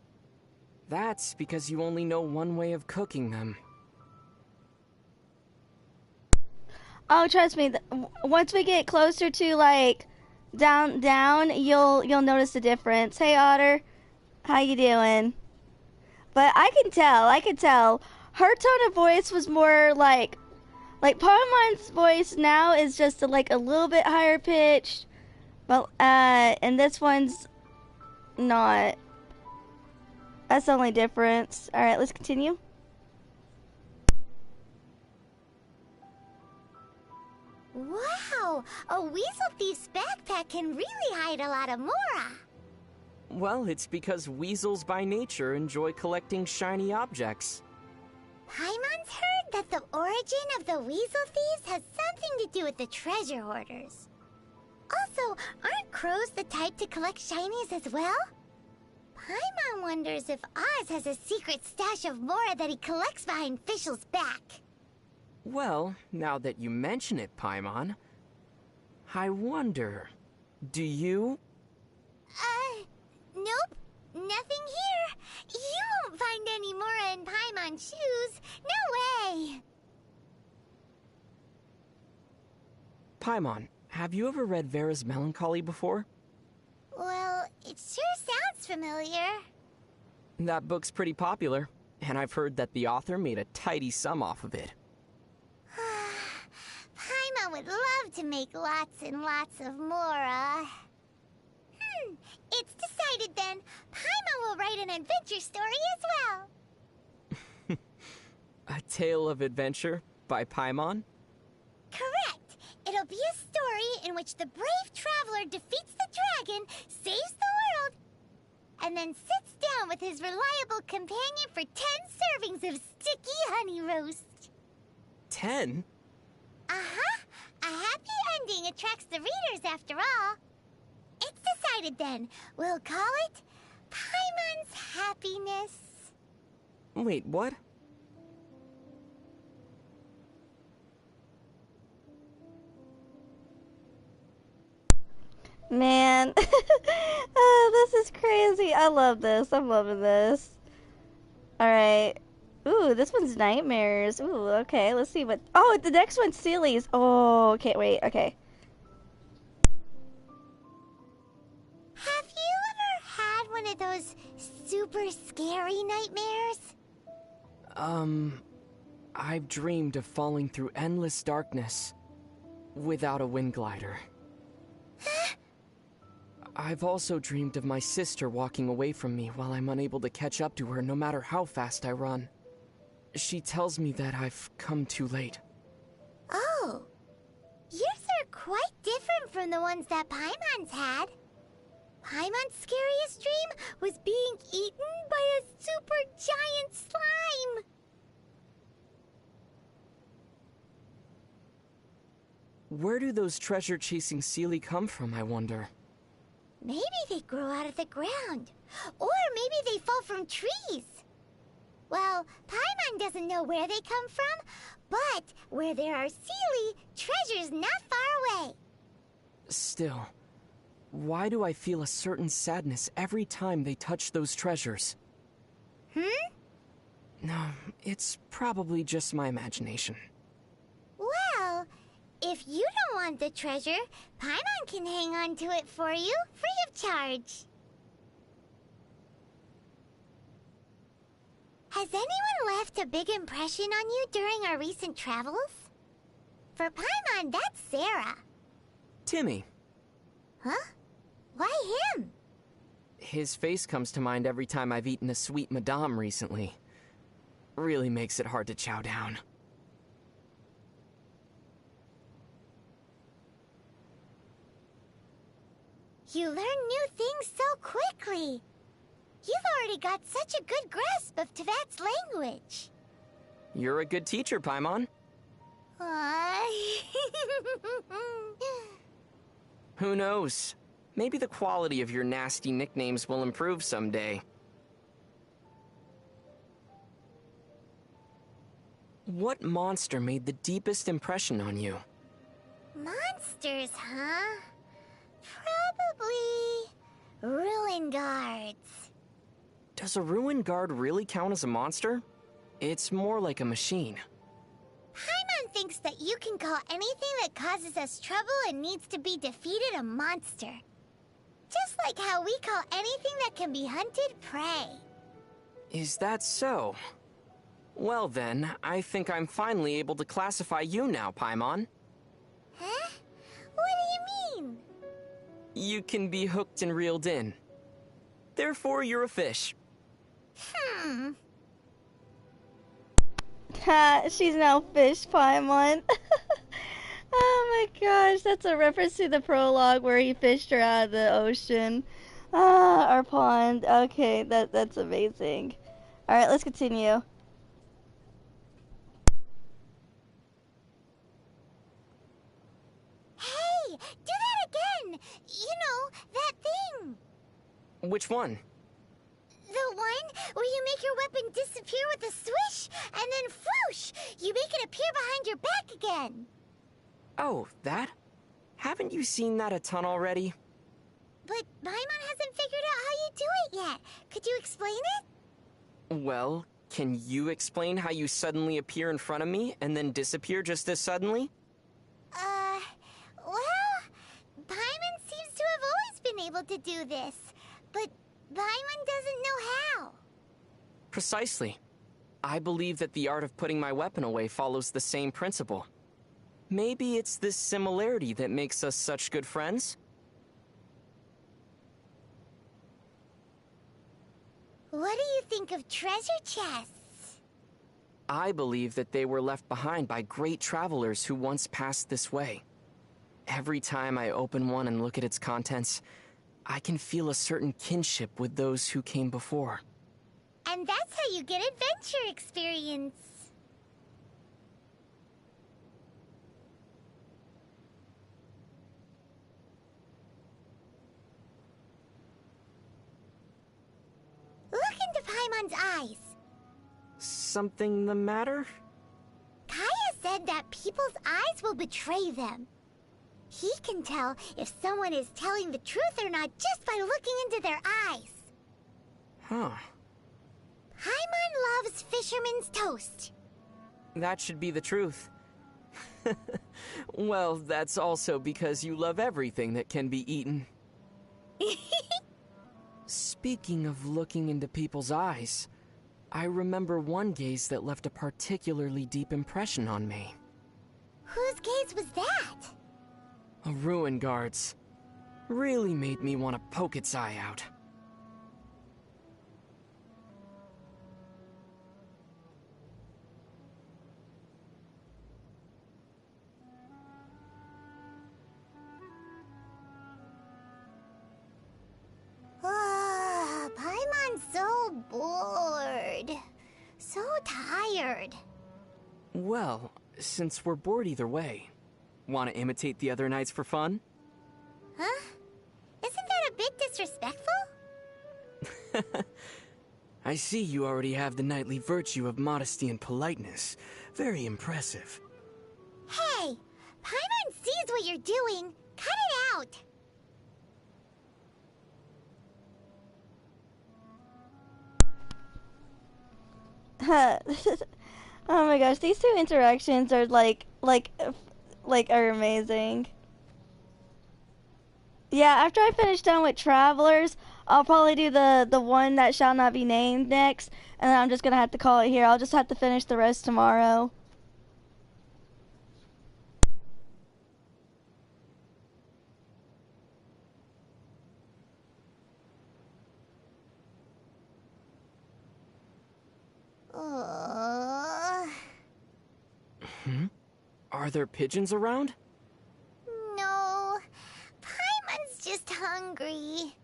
Speaker 3: That's because you only know one way of cooking them.
Speaker 1: Oh, trust me. Once we get closer to like down, you'll notice the difference. Hey, Otter, how you doing? But I can tell. Her tone of voice was more like Paimon's voice now is just like a little bit higher pitched, but and this one's not. That's the only difference. All right, let's continue.
Speaker 2: Wow, a weasel thief's backpack can really hide a lot of Mora.
Speaker 3: Well, it's because weasels by nature enjoy collecting shiny objects.
Speaker 2: Paimon's heard that the origin of the weasel thieves has something to do with the treasure hoarders. Also, aren't crows the type to collect shinies as well? Paimon wonders if Oz has a secret stash of Mora that he collects behind Fischl's back.
Speaker 3: Well, now that you mention it, Paimon, I wonder, do you?
Speaker 2: Nope. Nothing here. You won't find any Mora in Paimon's shoes. No way.
Speaker 3: Paimon, have you ever read Vera's Melancholy before?
Speaker 2: Well, it sure sounds familiar.
Speaker 3: That book's pretty popular, and I've heard that the author made a tidy sum off of it.
Speaker 2: Paimon would love to make lots and lots of Mora. It's decided then. Paimon will write an adventure story as well.
Speaker 3: A Tale of Adventure by Paimon?
Speaker 2: Correct. It'll be a story in which the brave traveler defeats the dragon, saves the world, and then sits down with his reliable companion for 10 servings of sticky honey roast.
Speaker 3: 10?
Speaker 2: Uh-huh. A happy ending attracts the readers after all. It's decided then. We'll call it Paimon's Happiness.
Speaker 3: Wait, what?
Speaker 4: Man, oh, this is crazy. I love this. I'm loving this. Alright. Ooh, this one's Nightmares. Ooh, okay, let's see what... Oh, the next one's Sealy's. Oh, okay, wait, okay.
Speaker 2: Have you ever had one of those super scary nightmares?
Speaker 3: I've dreamed of falling through endless darkness without a wind glider. I've also dreamed of my sister walking away from me while I'm unable to catch up to her no matter how fast I run. She tells me that I've come too late.
Speaker 2: Oh. Yours are quite different from the ones that Paimon's had. Paimon's scariest dream was being eaten by a super giant slime.
Speaker 3: Where do those treasure-chasing Sealy come from, I wonder?
Speaker 2: Maybe they grow out of the ground. Or maybe they fall from trees. Well, Paimon doesn't know where they come from, but where there are Sealy, treasure's not far away.
Speaker 3: Still, why do I feel a certain sadness every time they touch those treasures? No, it's probably just my imagination.
Speaker 2: Well, if you don't want the treasure, Paimon can hang on to it for you, free of charge. Has anyone left a big impression on you during our recent travels? For Paimon, that's Sarah.
Speaker 3: Timmy.
Speaker 2: Huh? Why him?
Speaker 3: His face comes to mind every time I've eaten a sweet madame recently. Really makes it hard to chow down.
Speaker 2: You learn new things so quickly. You've already got such a good grasp of Tevat's language.
Speaker 3: You're a good teacher, Paimon. Who knows? Maybe the quality of your nasty nicknames will improve someday. What monster made the deepest impression on you?
Speaker 2: Monsters, huh? Probably ruin guards.
Speaker 3: Does a ruin guard really count as a monster? It's more like a machine.
Speaker 2: Paimon thinks that you can call anything that causes us trouble and needs to be defeated a monster. Just like how we call anything that can be hunted prey.
Speaker 3: Is that so? Well then, I think I'm finally able to classify you now, Paimon.
Speaker 2: Huh? What do you mean?
Speaker 3: You can be hooked and reeled in. Therefore, you're a fish.
Speaker 4: Ha, she's now Fish Paimon. Oh my gosh, that's a reference to the prologue where he fished her out of the ocean. Our pond. Okay, that's amazing. All right, let's continue.
Speaker 2: Hey, do that again! You know, that thing!
Speaker 3: Which one?
Speaker 2: The one where you make your weapon disappear with a swish, and then whoosh! You make it appear behind your back again!
Speaker 3: Oh, that? Haven't you seen that a ton already?
Speaker 2: But Paimon hasn't figured out how you do it yet. Could you explain it?
Speaker 3: Well, can you explain how you suddenly appear in front of me and then disappear just as suddenly?
Speaker 2: Well, Paimon seems to have always been able to do this, but Paimon doesn't know how.
Speaker 3: Precisely. I believe that the art of putting my weapon away follows the same principle. Maybe it's this similarity that makes us such good friends?
Speaker 2: What do you think of treasure chests?
Speaker 3: I believe that they were left behind by great travelers who once passed this way. Every time I open one and look at its contents, I can feel a certain kinship with those who came before.
Speaker 2: And that's how you get adventure experience. Look into Paimon's eyes.
Speaker 3: Something the matter?
Speaker 2: Kaya said that people's eyes will betray them. He can tell if someone is telling the truth or not just by looking into their eyes.
Speaker 3: Huh.
Speaker 2: Paimon loves fisherman's toast.
Speaker 3: That should be the truth. Well, that's also because you love everything that can be eaten. Speaking of looking into people's eyes, I remember one gaze that left a particularly deep impression on me.
Speaker 2: Whose gaze was that?
Speaker 3: A ruin guard's. Really made me want to poke its eye out.
Speaker 2: Paimon's so bored. So tired.
Speaker 3: Well, since we're bored either way, want to imitate the other knights for fun?
Speaker 2: Huh? Isn't that a bit disrespectful?
Speaker 3: I see you already have the knightly virtue of modesty and politeness. Very impressive.
Speaker 2: Hey! Paimon sees what you're doing. Cut it out!
Speaker 4: Oh my gosh, these two interactions are like are amazing. Yeah, after I finish done with Travelers, I'll probably do the one that shall not be named next, and then I'm just gonna have to call it here. I'll just have to finish the rest tomorrow.
Speaker 3: Are there pigeons around?
Speaker 2: No. Paimon's just hungry.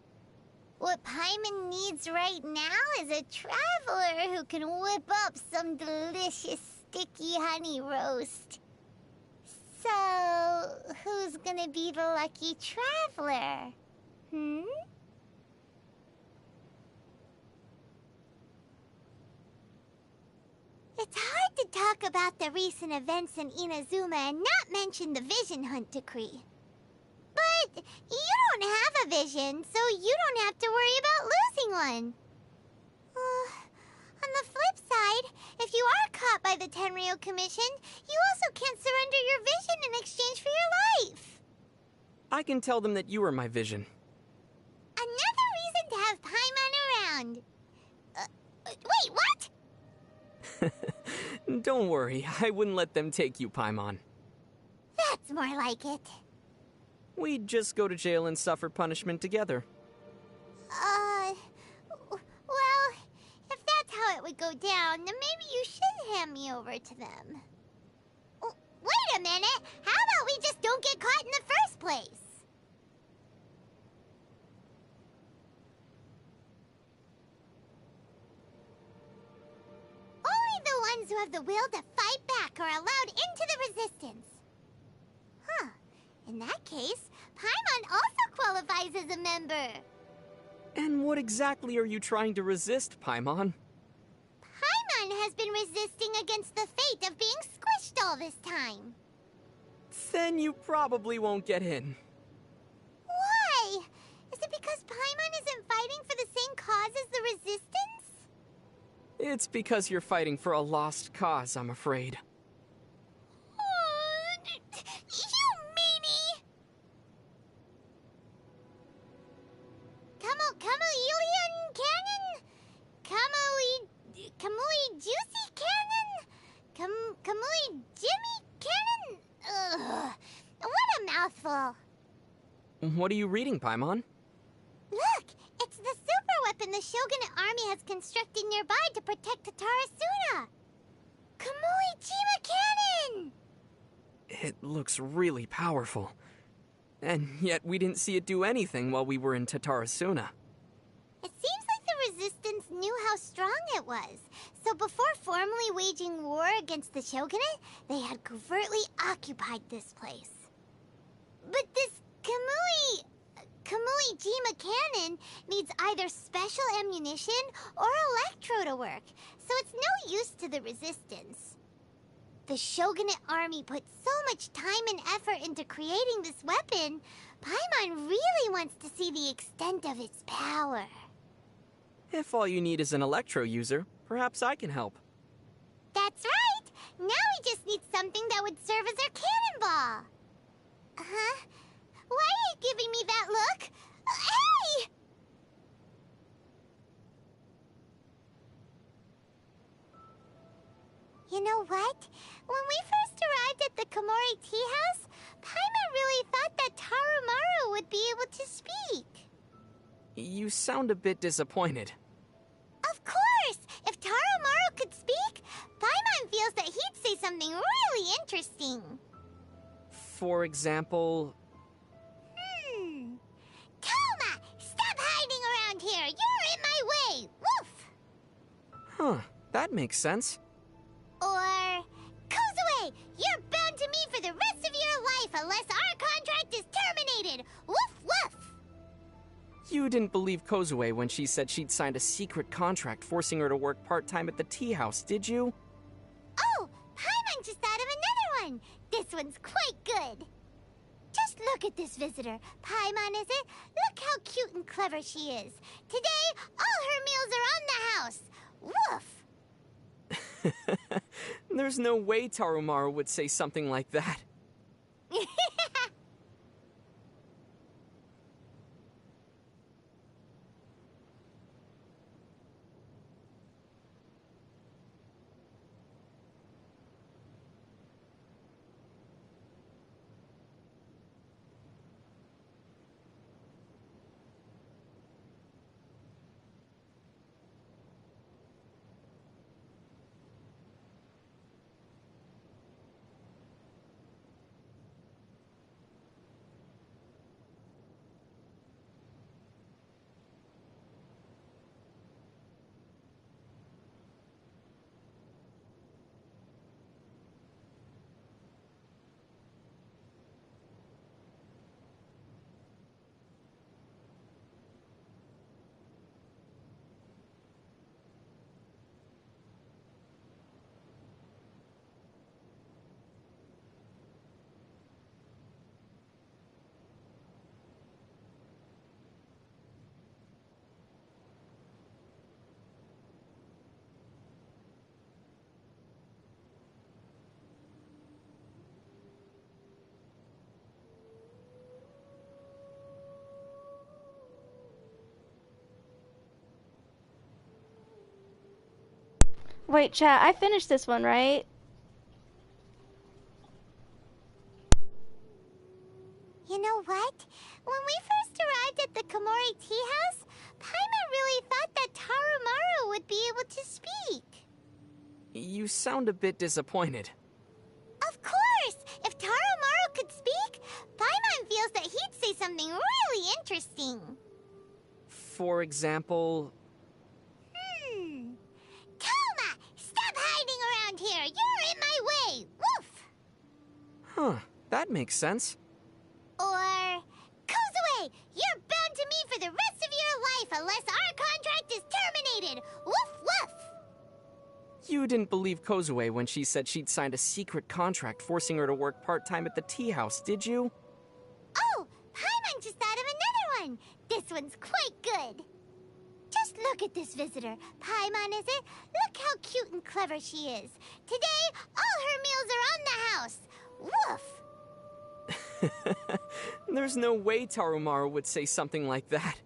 Speaker 2: What Paimon needs right now is a traveler who can whip up some delicious sticky honey roast. So, who's gonna be the lucky traveler? It's hard to talk about the recent events in Inazuma and not mention the Vision Hunt decree. But you don't have a vision, so you don't have to worry about losing one. On the flip side, if you are caught by the Tenryou Commission, you also can't surrender your vision in exchange for your life.
Speaker 3: I can tell them that you are my vision.
Speaker 2: Another reason to have Paimon around. Wait, what?
Speaker 3: Don't worry, I wouldn't let them take you, Paimon.
Speaker 2: That's more like it.
Speaker 3: We'd just go to jail and suffer punishment together.
Speaker 2: Well, if that's how it would go down, then maybe you should hand me over to them. Wait a minute! How about we just don't get caught in the first place? have the will to fight back are allowed into the resistance. Huh. In that case, Paimon also qualifies as a member.
Speaker 3: And what exactly are you trying to resist, Paimon?
Speaker 2: Paimon has been resisting against the fate of being squished all this time.
Speaker 3: Then you probably won't get in.
Speaker 2: Why? Is it because Paimon isn't fighting for the same cause as the resistance?
Speaker 3: It's because you're fighting for a lost cause, I'm afraid.
Speaker 2: You meanie! Kamui Cannon? Kamui Juicy Cannon? Kamui Jimmy Cannon? Ugh, what a mouthful.
Speaker 3: What are you reading, Paimon?
Speaker 2: Look, it's the super weapon the Shogunate army has constructed nearby to protect Tatarasuna. Kamui Jima Cannon!
Speaker 3: It looks really powerful. And yet we didn't see it do anything while we were in Tatarasuna.
Speaker 2: It seems like the resistance knew how strong it was. So before formally waging war against the Shogunate, they had covertly occupied this place. But this Kamui Jima cannon needs either special ammunition or electro to work, so it's no use to the resistance. The Shogunate army put so much time and effort into creating this weapon, Paimon really wants to see the extent of its power.
Speaker 3: If all you need is an electro user, perhaps I can help.
Speaker 2: That's right! Now we just need something that would serve as our cannonball. Huh? Why are you giving me that look? Hey! You know what? When we first arrived at the Komori tea house, Paimon really thought that Tarumaru would be able to speak.
Speaker 3: You sound a bit disappointed.
Speaker 2: Of course! If Tarumaru could speak, Paimon feels that he'd say something really interesting.
Speaker 3: For example...
Speaker 2: Toma! Stop hiding around here! You're in my way! Woof!
Speaker 3: Huh, that makes sense.
Speaker 2: Or... Kozue! You're bound to me for the rest of your life unless our contract is terminated! Woof woof!
Speaker 3: You didn't believe Kozue when she said she'd signed a secret contract forcing her to work part-time at the tea house, did you?
Speaker 2: Oh! Paimon just thought of another one! This one's quite good! Just look at this visitor. Paimon, is it? Look how cute and clever she is. Today, all her meals are on the house. Woof!
Speaker 3: There's no way Tarumaru would say something like that.
Speaker 4: Wait, chat, I finished this one, right?
Speaker 2: You know what? When we first arrived at the Komori tea house, Paimon really thought that Tarumaru would be able to speak.
Speaker 3: You sound a bit disappointed.
Speaker 2: Of course! If Tarumaru could speak, Paimon feels that he'd say something really interesting.
Speaker 3: For example...
Speaker 2: Toma! Stop hiding around here!
Speaker 3: Huh, that makes sense.
Speaker 2: Or, Kozue, you're bound to me for the rest of your life unless our contract is terminated. Woof woof.
Speaker 3: You didn't believe Kozue when she said she'd signed a secret contract forcing her to work part-time at the tea house, did you?
Speaker 2: Oh, Paimon just thought of another one. This one's quite good. Just look at this visitor. Paimon, is it? Look how cute and clever she is. Today, all her meals are on the house. Woof.
Speaker 3: There's no way Tarumaru would say something like that.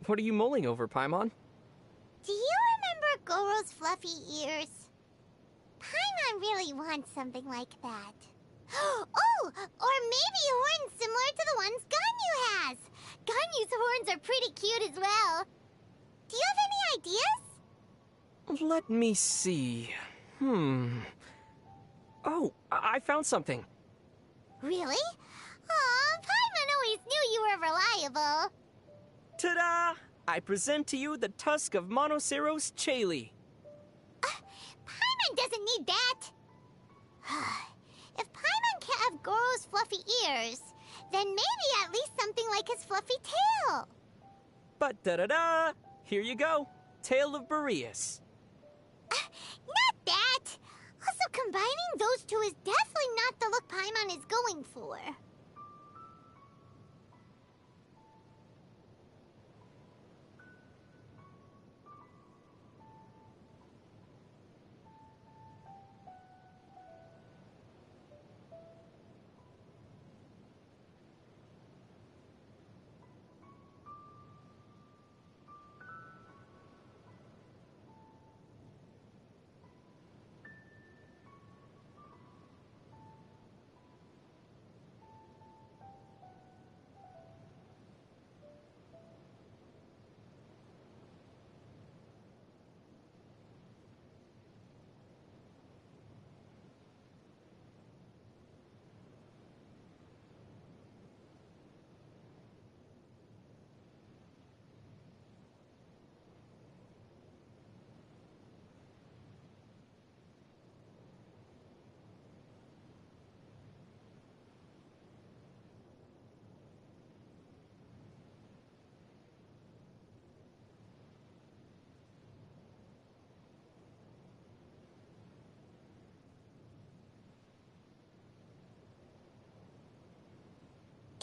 Speaker 3: What are you mulling over, Paimon?
Speaker 2: Do you remember Goro's fluffy ears? Paimon really wants something like that. Oh, or maybe horns similar to the ones Ganyu has. Ganyu's horns are pretty cute as well. Do you have any ideas?
Speaker 3: Let me see. Oh, I found something.
Speaker 2: Really? Aw, Paimon always knew you were reliable.
Speaker 3: Ta-da! I present to you the tusk of Monoceros Chaely.
Speaker 2: Paimon doesn't need that. If Paimon can't have Goro's fluffy ears, then maybe at least something like his fluffy tail.
Speaker 3: But da-da-da! Here you go. Tail of Boreas.
Speaker 2: Not that! Also, combining those two is definitely not the look Paimon is going for.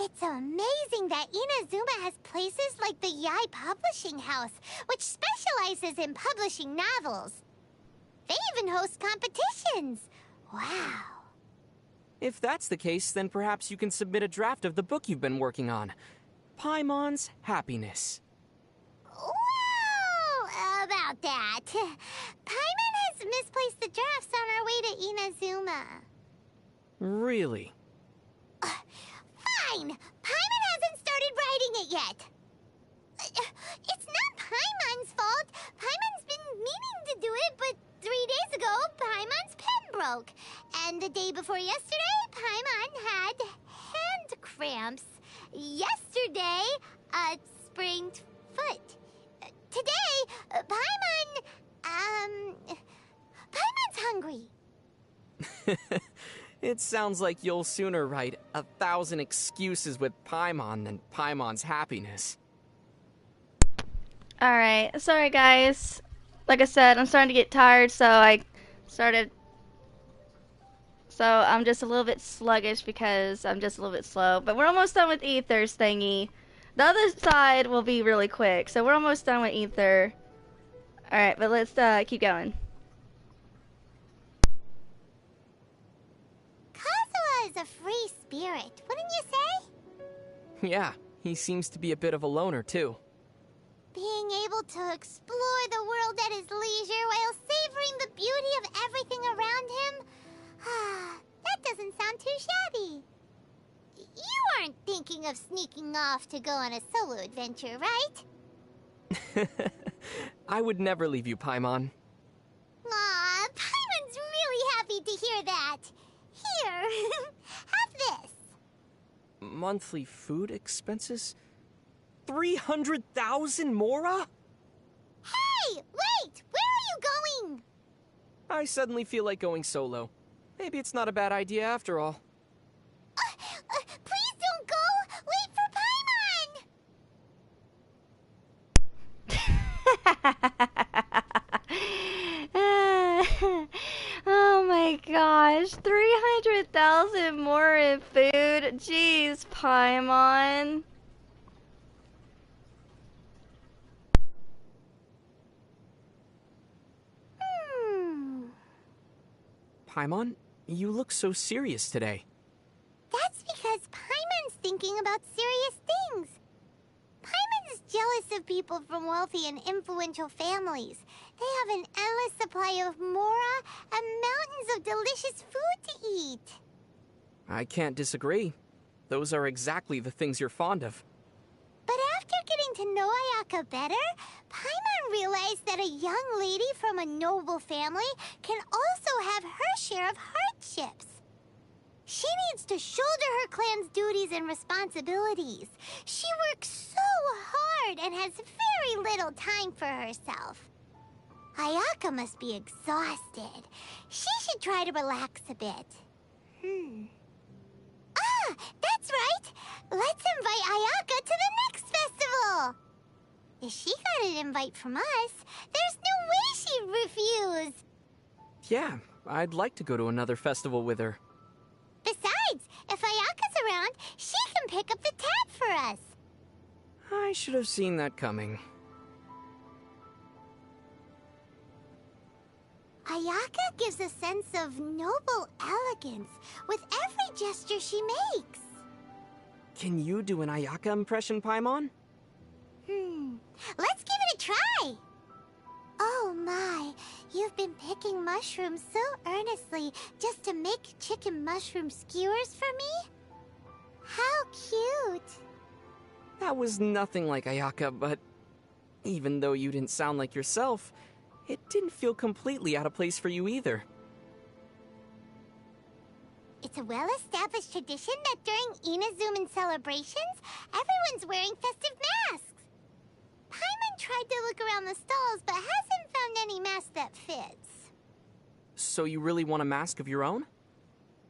Speaker 2: It's amazing that Inazuma has places like the Yai Publishing House, which specializes in publishing novels. They even host competitions. Wow.
Speaker 3: If that's the case, then perhaps you can submit a draft of the book you've been working on. Paimon's Happiness.
Speaker 2: Whoa! About that. Paimon has misplaced the drafts on our way to Inazuma.
Speaker 3: Really?
Speaker 2: Fine! Paimon hasn't started writing it yet. It's not Paimon's fault. Paimon's been meaning to do it, but 3 days ago, Paimon's pen broke. And the day before yesterday, Paimon had hand cramps. Yesterday, a sprained foot. Today, Paimon's hungry.
Speaker 3: It sounds like you'll sooner write 1,000 excuses with Paimon than Paimon's happiness.
Speaker 4: Alright, sorry guys. Like I said, I'm starting to get tired, so I'm just a little bit sluggish because I'm just a little bit slow. But we're almost done with Ether's thingy. The other side will be really quick, so we're almost done with Ether. Alright, but let's keep going.
Speaker 2: Kazuha is a free spirit, wouldn't you say?
Speaker 3: Yeah, he seems to be a bit of a loner, too.
Speaker 2: Being able to explore the world at his leisure while savoring the beauty of everything around him? That doesn't sound too shabby. You aren't thinking of sneaking off to go on a solo adventure, right?
Speaker 3: I would never leave you, Paimon.
Speaker 2: Aw, Paimon's really happy to hear that. Here, have this.
Speaker 3: Monthly food expenses? 300,000 mora?
Speaker 2: Hey, wait! Where are you going?
Speaker 3: I suddenly feel like going solo. Maybe it's not a bad idea after all.
Speaker 2: Please don't go! Wait for Paimon!
Speaker 4: Oh my gosh, 300,000 more in food. Jeez, Paimon.
Speaker 3: Paimon, you look so serious today.
Speaker 2: That's because Paimon's thinking about serious things. Paimon is jealous of people from wealthy and influential families. They have an endless supply of mora and mountains of delicious food to eat.
Speaker 3: I can't disagree. Those are exactly the things you're fond of.
Speaker 2: But after getting to know Ayaka better, Paimon realized that a young lady from a noble family can also have her share of hardships. She needs to shoulder her clan's duties and responsibilities. She works so hard and has very little time for herself. Ayaka must be exhausted. She should try to relax a bit. Ah, that's right! Let's invite Ayaka to the next festival! If she got an invite from us, there's no way she'd refuse!
Speaker 3: Yeah, I'd like to go to another festival with her.
Speaker 2: Besides, if Ayaka's around, she can pick up the tab for us!
Speaker 3: I should have seen that coming.
Speaker 2: Ayaka gives a sense of noble elegance with every gesture she makes.
Speaker 3: Can you do an Ayaka impression, Paimon?
Speaker 2: Let's give it a try! Oh my, you've been picking mushrooms so earnestly just to make chicken mushroom skewers for me? How cute!
Speaker 3: That was nothing like Ayaka, but even though you didn't sound like yourself, it didn't feel completely out of place for you either.
Speaker 2: It's a well-established tradition that during Inazuman celebrations, everyone's wearing festive masks. Paimon tried to look around the stalls, but hasn't found any mask that fits.
Speaker 3: So you really want a mask of your own?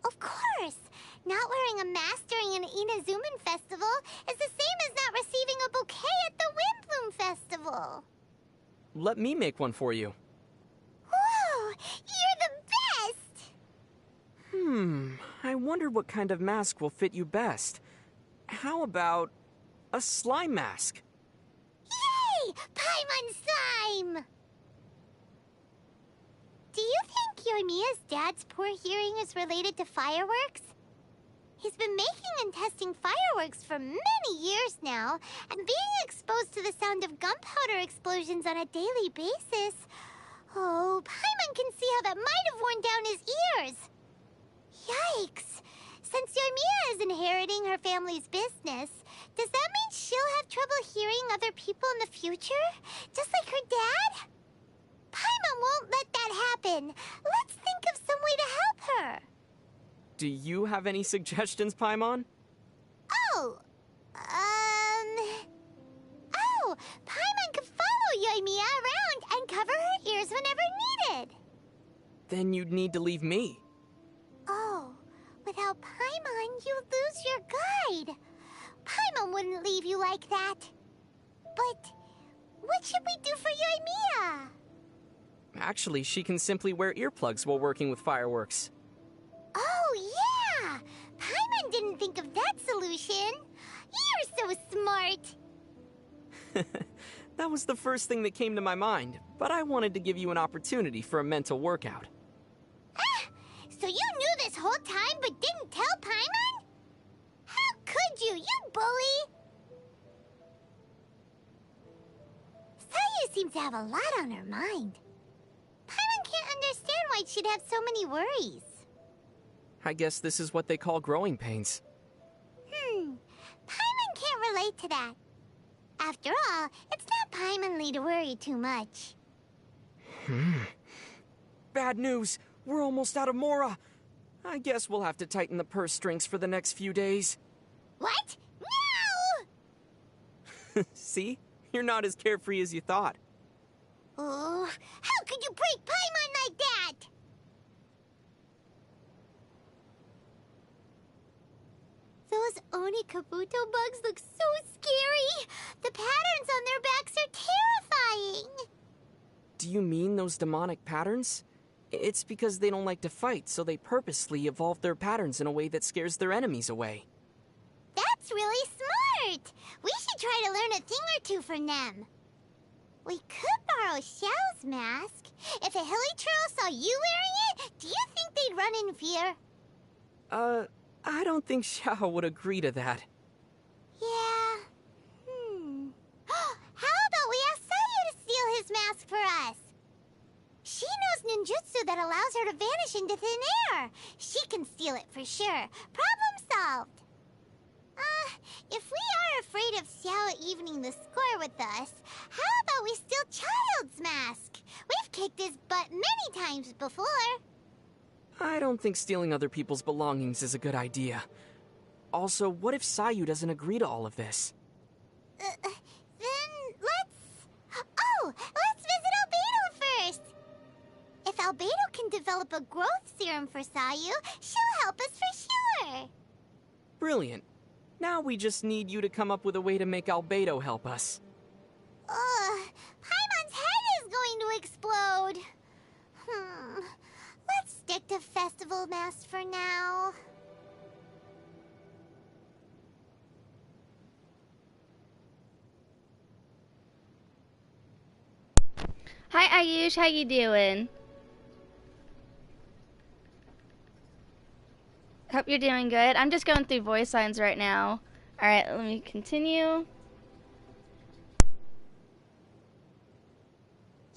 Speaker 2: Of course! Not wearing a mask during an Inazuman festival is the same as not receiving a bouquet at the Windbloom Festival.
Speaker 3: Let me make one for you.
Speaker 2: Whoa! You're the best!
Speaker 3: I wonder what kind of mask will fit you best. How about a slime mask?
Speaker 2: Yay! Paimon slime! Do you think Yoimiya's dad's poor hearing is related to fireworks? He's been making and testing fireworks for many years now, and being exposed to the sound of gunpowder explosions on a daily basis. Oh, Paimon can see how that might have worn down his ears. Yikes! Since Yoimiya is inheriting her family's business, does that mean she'll have trouble hearing other people in the future? Just like her dad? Paimon won't let that happen. Let's think of some way to help her.
Speaker 3: Do you have any suggestions, Paimon?
Speaker 2: Oh, Paimon could follow Yoimiya around and cover her ears whenever needed.
Speaker 3: Then you'd need to leave me.
Speaker 2: Oh, Without Paimon, you'd lose your guide. Paimon wouldn't leave you like that. But what should we do for Yoimiya?
Speaker 3: Actually, she can simply wear earplugs while working with fireworks.
Speaker 2: Oh, yeah! Paimon didn't think of that solution. You're so smart.
Speaker 3: That was the first thing that came to my mind, but I wanted to give you an opportunity for a mental workout.
Speaker 2: Ah! So you knew this whole time but didn't tell Paimon? How could you, you bully? Sayu seems to have a lot on her mind. Paimon can't understand why she'd have so many worries.
Speaker 3: I guess this is what they call growing pains.
Speaker 2: Paimon can't relate to that. After all, it's not Paimonly to worry too much.
Speaker 3: Bad news! We're almost out of Mora! I guess we'll have to tighten the purse strings for the next few days.
Speaker 2: What? No!
Speaker 3: See? You're not as carefree as you thought.
Speaker 2: Oh, how could you break Paimon like that? Those Oni Kabuto bugs look so scary. The patterns on their backs are terrifying.
Speaker 3: Do you mean those demonic patterns? It's because they don't like to fight, so they purposely evolve their patterns in a way that scares their enemies away.
Speaker 2: That's really smart. We should try to learn a thing or two from them. We could borrow Xiao's mask. If a Hilichurl saw you wearing it, do you think they'd run in fear?
Speaker 3: I don't think Xiao would agree to that.
Speaker 2: Yeah. How about we ask Sayu to steal his mask for us? She knows ninjutsu that allows her to vanish into thin air. She can steal it for sure. Problem solved. If we are afraid of Xiao evening the score with us, how about we steal Child's mask? We've kicked his butt many times before.
Speaker 3: I don't think stealing other people's belongings is a good idea. Also, what if Sayu doesn't agree to all of this?
Speaker 2: Then let's visit Albedo first. If Albedo can develop a growth serum for Sayu, she'll help us for sure.
Speaker 3: Brilliant. Now we just need you to come up with a way to make Albedo help us.
Speaker 2: Paimon's head is going to explode. Let's stick to festival masks for now.
Speaker 1: Hi Ayush, how you doing? Hope you're doing good. I'm just going through voice lines right now. Alright, let me continue.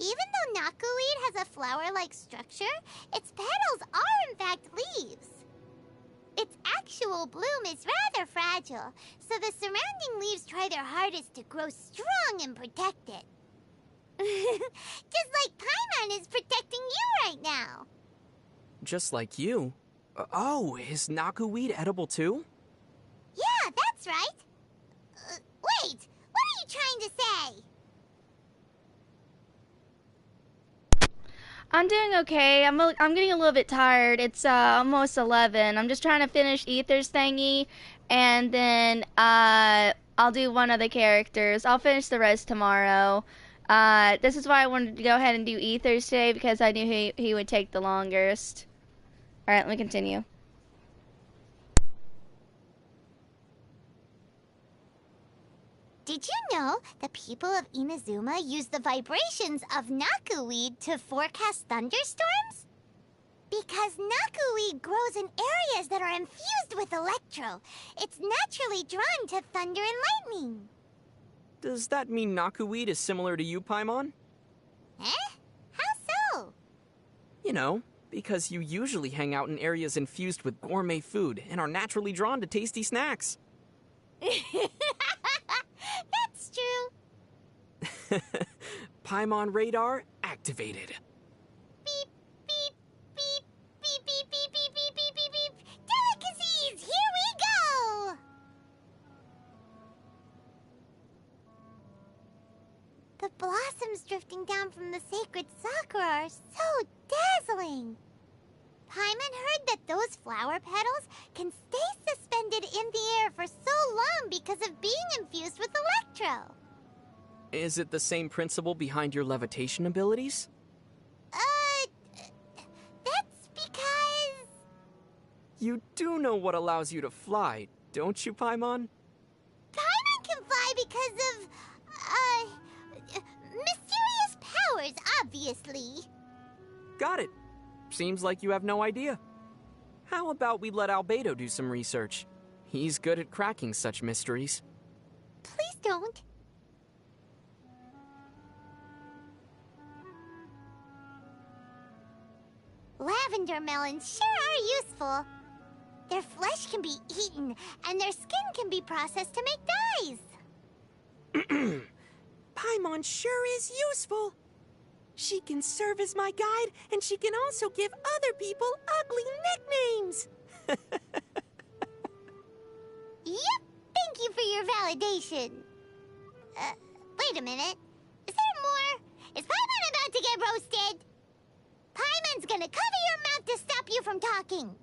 Speaker 2: Even though knotweed has a flower-like structure, its petals are in fact leaves. Its actual bloom is rather fragile, so the surrounding leaves try their hardest to grow strong and protect it. Just like Paimon is protecting you right now.
Speaker 3: Just like you? Oh, is knotweed edible too?
Speaker 2: Yeah, that's right. Wait, what are you trying to say?
Speaker 1: I'm doing okay. I'm getting a little bit tired. It's almost 11. I'm just trying to finish Ether's thingy, and then I'll do one of the characters. I'll finish the rest tomorrow. This is why I wanted to go ahead and do Ether's today, because I knew he would take the longest. Alright, let me continue.
Speaker 2: Did you know the people of Inazuma use the vibrations of knotweed to forecast thunderstorms? Because knotweed grows in areas that are infused with electro. It's naturally drawn to thunder and lightning.
Speaker 3: Does that mean knotweed is similar to you, Paimon?
Speaker 2: Eh? How so?
Speaker 3: You know, because you usually hang out in areas infused with gourmet food and are naturally drawn to tasty snacks.
Speaker 2: That's true.
Speaker 3: Paimon radar activated.
Speaker 2: Beep, beep, beep, beep, beep, beep, beep, beep, beep, beep, beep. Delicacies, here we go! The blossoms drifting down from the sacred sakura are so dazzling. Paimon heard that those flower petals can
Speaker 3: Is it the same principle behind your levitation abilities?
Speaker 2: That's because...
Speaker 3: You do know what allows you to fly, don't you, Paimon?
Speaker 2: Paimon can fly because of, mysterious powers, obviously.
Speaker 3: Got it. Seems like you have no idea. How about we let Albedo do some research? He's good at cracking such mysteries.
Speaker 2: Please don't. Lavender melons sure are useful. Their flesh can be eaten, and their skin can be processed to make dyes.
Speaker 3: Paimon sure is useful. She can serve as my guide, and she can also give other people ugly nicknames.
Speaker 2: Yep, thank you for your validation. Wait a minute. Is there more? Is Paimon about to get roasted? Paimon's gonna cover your mouth to stop you from talking.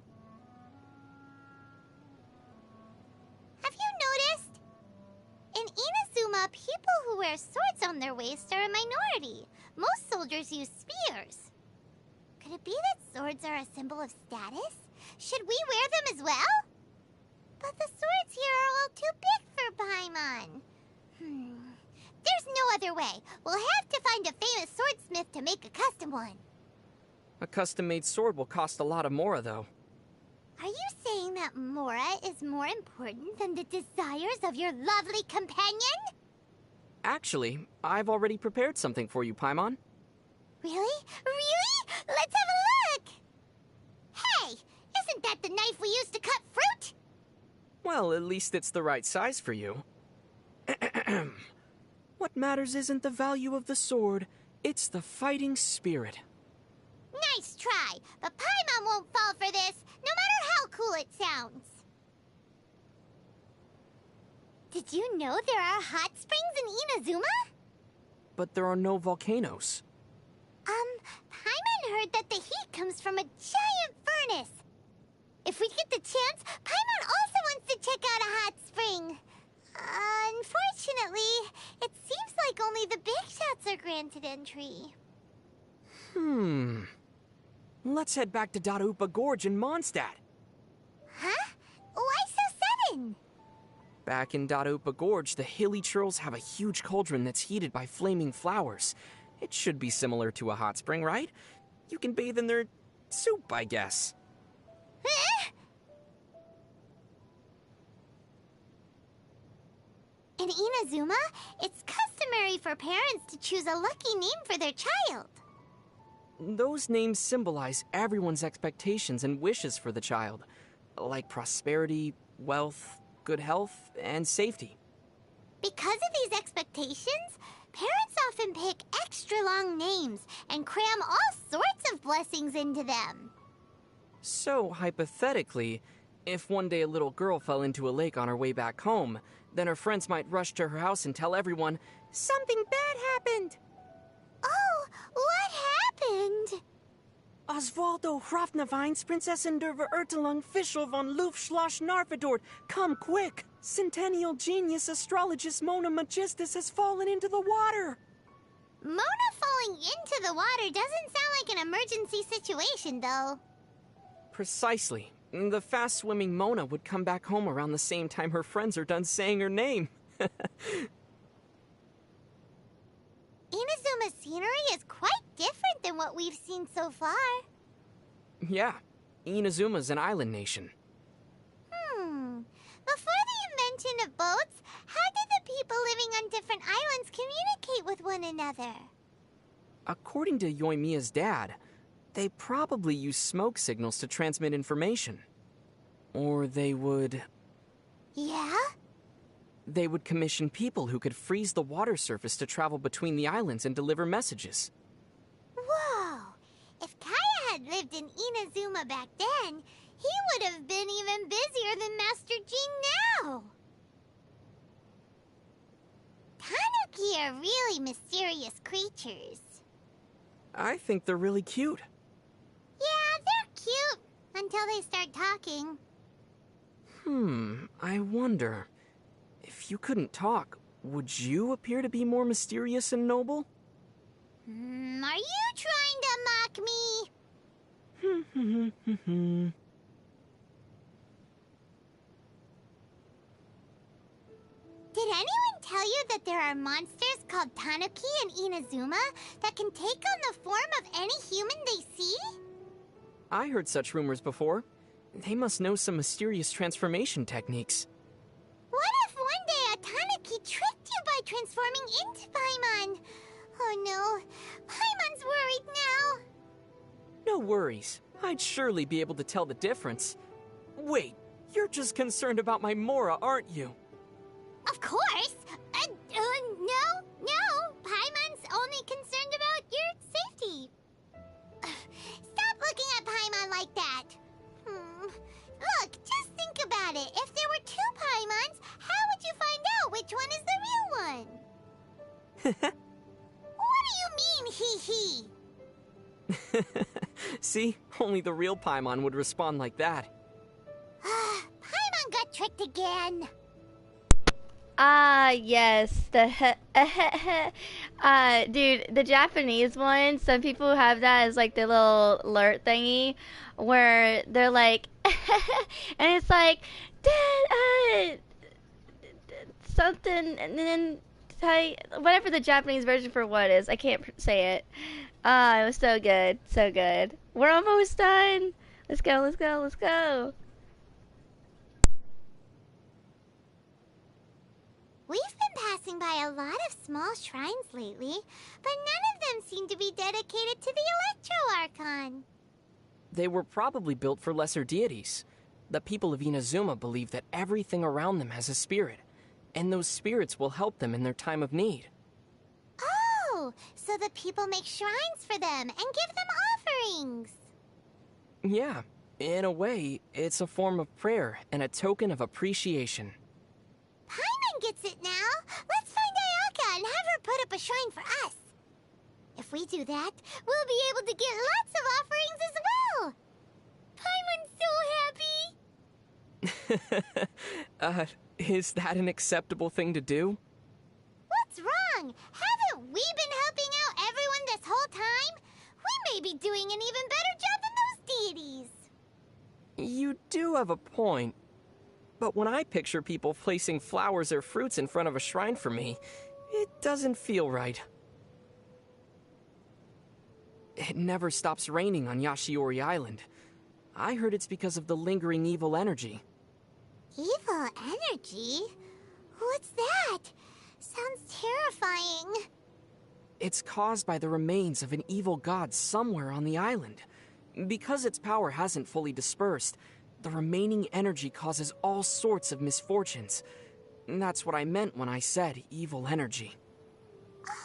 Speaker 2: Have you noticed? In Inazuma, people who wear swords on their waist are a minority. Most soldiers use spears. Could it be that swords are a symbol of status? Should we wear them as well? But the swords here are all too big for Paimon. There's no other way. We'll have to find a famous swordsmith to make a custom one.
Speaker 3: A custom-made sword will cost a lot of Mora, though.
Speaker 2: Are you saying that Mora is more important than the desires of your lovely companion?
Speaker 3: Actually, I've already prepared something for you, Paimon.
Speaker 2: Really? Really? Let's have a look! Hey! Isn't that the knife we used to cut fruit?
Speaker 3: Well, at least it's the right size for you. What matters isn't the value of the sword, it's the fighting spirit.
Speaker 2: Nice try, but Paimon won't fall for this, no matter how cool it sounds. Did you know there are hot springs in Inazuma?
Speaker 3: But there are no volcanoes.
Speaker 2: Paimon heard that the heat comes from a giant furnace. If we get the chance, Paimon also wants to check out a hot spring. Unfortunately, it seems like only the big shots are granted entry.
Speaker 3: Let's head back to Darupa Gorge in Mondstadt.
Speaker 2: Huh? Why so sudden?
Speaker 3: Back in Darupa Gorge, the hilly churls have a huge cauldron that's heated by flaming flowers. It should be similar to a hot spring, right? You can bathe in their soup, I guess.
Speaker 2: In Inazuma, it's customary for parents to choose a lucky name for their child.
Speaker 3: Those names symbolize everyone's expectations and wishes for the child, like prosperity, wealth, good health, and safety.
Speaker 2: Because of these expectations, parents often pick extra long names and cram all sorts of blessings into them.
Speaker 3: So, hypothetically, if one day a little girl fell into a lake on her way back home, then her friends might rush to her house and tell everyone, "Something bad happened!"
Speaker 2: Oh, what happened?
Speaker 3: Osvaldo Hrafnavines, Prinzessin der Verurteilung, Fischl von Luftschloss Narfadort, come quick! Centennial genius astrologist Mona Magistus has fallen into the water!
Speaker 2: Mona falling into the water doesn't sound like an emergency situation, though.
Speaker 3: Precisely. The fast-swimming Mona would come back home around the same time her friends are done saying her name.
Speaker 2: Inazuma's scenery is quite different than what we've seen so far.
Speaker 3: Yeah, Inazuma's an island nation.
Speaker 2: Before the invention of boats, how did the people living on different islands communicate with one another?
Speaker 3: According to Yoimiya's dad, they probably use smoke signals to transmit information. Or they would...
Speaker 2: Yeah?
Speaker 3: They would commission people who could freeze the water surface to travel between the islands and deliver messages.
Speaker 2: Whoa! If Kaya had lived in Inazuma back then, he would have been even busier than Master Jean now. Tanuki are really mysterious creatures.
Speaker 3: I think they're really cute.
Speaker 2: Yeah, they're cute until they start talking.
Speaker 3: I wonder... If you couldn't talk, Would you appear to be more mysterious and noble?
Speaker 2: Are you trying to mock me? Did anyone tell you that there are monsters called Tanuki and Inazuma that can take on the form of any human they see?
Speaker 3: I heard such rumors before. They must know some mysterious transformation techniques.
Speaker 2: What if one day a Tanuki tricked you by transforming into Paimon? Oh no, Paimon's worried now.
Speaker 3: No worries. I'd surely be able to tell the difference. Wait, you're just concerned about my Mora, aren't you?
Speaker 2: Of course! No! Paimon's only concerned about your safety. Stop looking at Paimon like that! Look, just think about it. If there were two Paimons, how would you find out which one is the real one? What do you mean, hee hee?
Speaker 3: See? Only the real Paimon would respond like that.
Speaker 2: Paimon got tricked again.
Speaker 1: Ah, yes. Dude, the Japanese one, some people have that as like the little alert thingy where they're like, and it's like, Dad, something, and then whatever the Japanese version for what is. I can't say it. It was so good. So good. We're almost done. Let's go, let's go, let's go.
Speaker 2: We've been passing by a lot of small shrines lately, but none of them seem to be dedicated to the Electro Archon.
Speaker 3: They were probably built for lesser deities. The people of Inazuma believe that everything around them has a spirit, and those spirits will help them in their time of need.
Speaker 2: Oh, so the people make shrines for them and give them offerings.
Speaker 3: Yeah, in a way, it's a form of prayer and a token of appreciation.
Speaker 2: Paimon gets it now. Let's find Ayaka and have her put up a shrine for us. If we do that, we'll be able to get lots of offerings as well. Paimon's so happy.
Speaker 3: Is that an acceptable thing to do?
Speaker 2: What's wrong? Haven't we been helping out everyone this whole time? We may be doing an even better job than those deities.
Speaker 3: You do have a point. But when I picture people placing flowers or fruits in front of a shrine for me, it doesn't feel right. It never stops raining on Yashiori Island. I heard it's because of the lingering evil energy.
Speaker 2: Evil energy? What's that? Sounds terrifying.
Speaker 3: It's caused by the remains of an evil god somewhere on the island. Because its power hasn't fully dispersed, the remaining energy causes all sorts of misfortunes. That's what I meant when I said evil energy.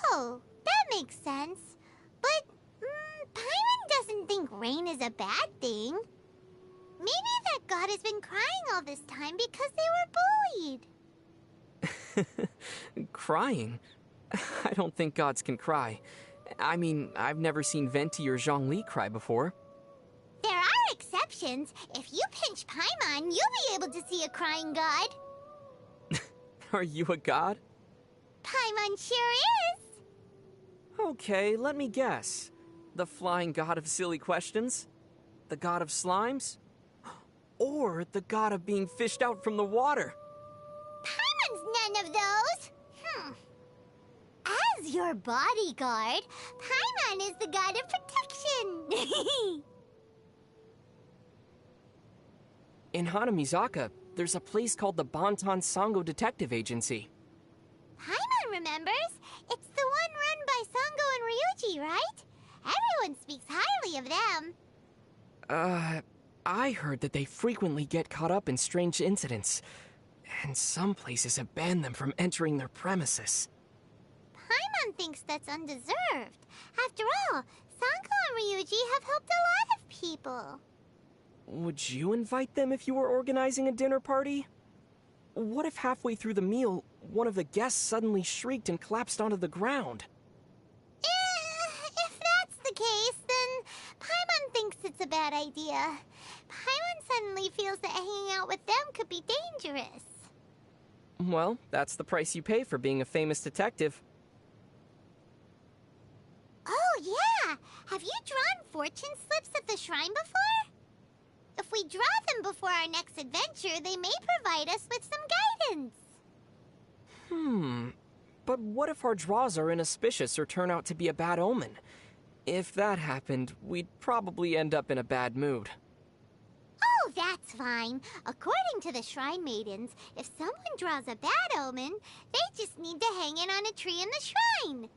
Speaker 2: Oh, that makes sense. But Paimon doesn't think rain is a bad thing. Maybe that god has been crying all this time because they were bullied.
Speaker 3: Crying? I don't think gods can cry. I mean, I've never seen Venti or Zhongli cry before.
Speaker 2: There are exceptions. If you pinch Paimon, you'll be able to see a crying god.
Speaker 3: Are you a god?
Speaker 2: Paimon sure is.
Speaker 3: Okay, let me guess. The flying god of silly questions? The god of slimes? Or the god of being fished out from the water?
Speaker 2: Paimon's none of those. As your bodyguard, Paimon is the god of protection.
Speaker 3: In Hanamizaka, there's a place called the Bantan Sango Detective Agency.
Speaker 2: Paimon remembers. It's the one run by Sango and Ryuji, right? Everyone speaks highly of them.
Speaker 3: I heard that they frequently get caught up in strange incidents, and some places have banned them from entering their premises.
Speaker 2: Paimon thinks that's undeserved. After all, Sango and Ryuji have helped a lot of people.
Speaker 3: Would you invite them if you were organizing a dinner party? What if halfway through the meal, one of the guests suddenly shrieked and collapsed onto the ground?
Speaker 2: If that's the case, then Paimon thinks it's a bad idea. Paimon suddenly feels that hanging out with them could be dangerous.
Speaker 3: Well, that's the price you pay for being a famous detective.
Speaker 2: Oh, yeah! Have you drawn fortune slips at the shrine before? If we draw them before our next adventure, they may provide us with some guidance.
Speaker 3: But what if our draws are inauspicious or turn out to be a bad omen? If that happened, we'd probably end up in a bad mood.
Speaker 2: Oh, that's fine. According to the Shrine Maidens, if someone draws a bad omen, they just need to hang it on a tree in the shrine.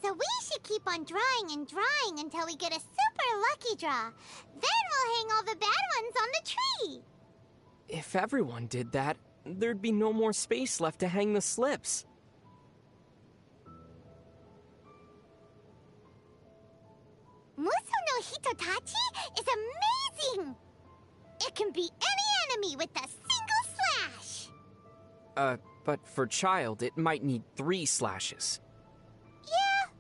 Speaker 2: So we should keep on drawing and drawing until we get a super lucky draw. Then we'll hang all the bad ones on the tree.
Speaker 3: If everyone did that, there'd be no more space left to hang the slips.
Speaker 2: Muso no Hitotachi is amazing! It can be any enemy with a single slash!
Speaker 3: But for Child, it might need 3 slashes.
Speaker 2: Yeah.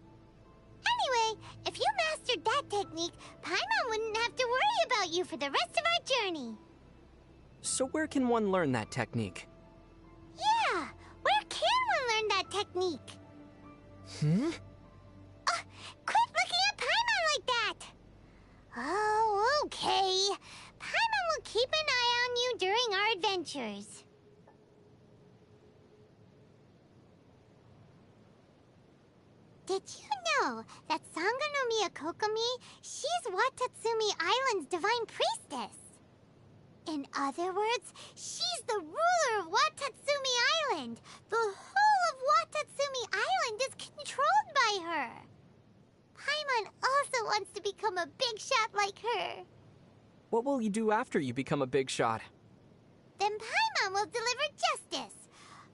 Speaker 2: Anyway, if you mastered that technique, Paimon wouldn't have to worry about you for the rest of our journey.
Speaker 3: So where can one learn that technique?
Speaker 2: Yeah, where can one learn that technique? Quit looking at Paimon like that! Oh, okay. Paimon will keep an eye on you during our adventures. Did you know that Sanga no Miyakokomi, she's Watatsumi Island's divine priestess? In other words, she's the ruler of Watatsumi Island. The whole of Watatsumi Island is controlled by her. Paimon also wants to become a big shot like her.
Speaker 3: What will you do after you become a big shot?
Speaker 2: Then Paimon will deliver justice.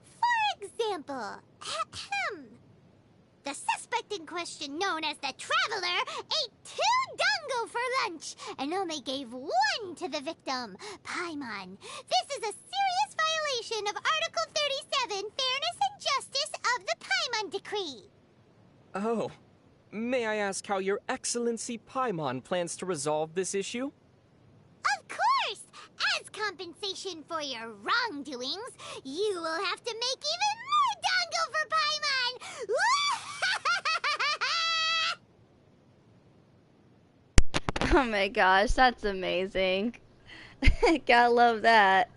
Speaker 2: For example, the suspect in question, known as the Traveler, ate 2 dango for lunch and only gave 1 to the victim, Paimon. This is a serious violation of Article 37, Fairness and Justice of the Paimon Decree.
Speaker 3: Oh, may I ask how Your Excellency Paimon plans to resolve this issue?
Speaker 2: Of course! As compensation for your wrongdoings, you will have to make even more dango for Paimon!
Speaker 4: Oh my gosh, that's amazing. Gotta love that.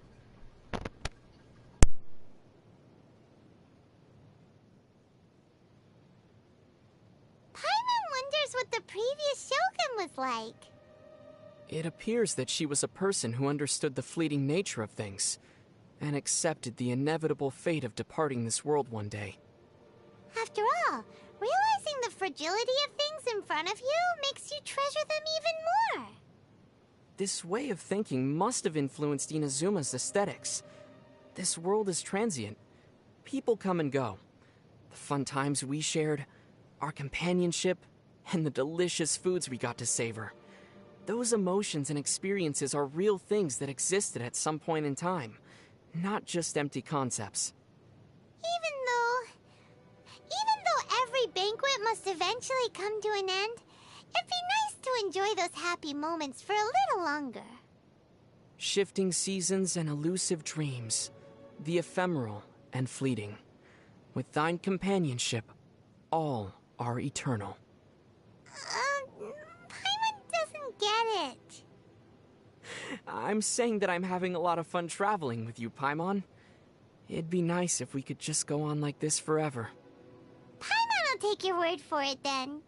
Speaker 2: Paimon wonders what the previous Shogun was like.
Speaker 3: It appears that she was a person who understood the fleeting nature of things, and accepted the inevitable fate of departing this world one day.
Speaker 2: After all, realizing the fragility of things in front of you makes you treasure them even more.
Speaker 3: This way of thinking must have influenced Inazuma's aesthetics. This world is transient. People come and go. The fun times we shared, our companionship, and the delicious foods we got to savor. Those emotions and experiences are real things that existed at some point in time, not just empty concepts.
Speaker 2: Even though every banquet must eventually come to an end, it'd be nice to enjoy those happy moments for a little longer.
Speaker 3: Shifting seasons and elusive dreams, the ephemeral and fleeting. With thine companionship, all are eternal.
Speaker 2: Paimon doesn't get it.
Speaker 3: I'm saying that I'm having a lot of fun traveling with you, Paimon. It'd be nice if we could just go on like this forever.
Speaker 2: Paimon will take your word for it then.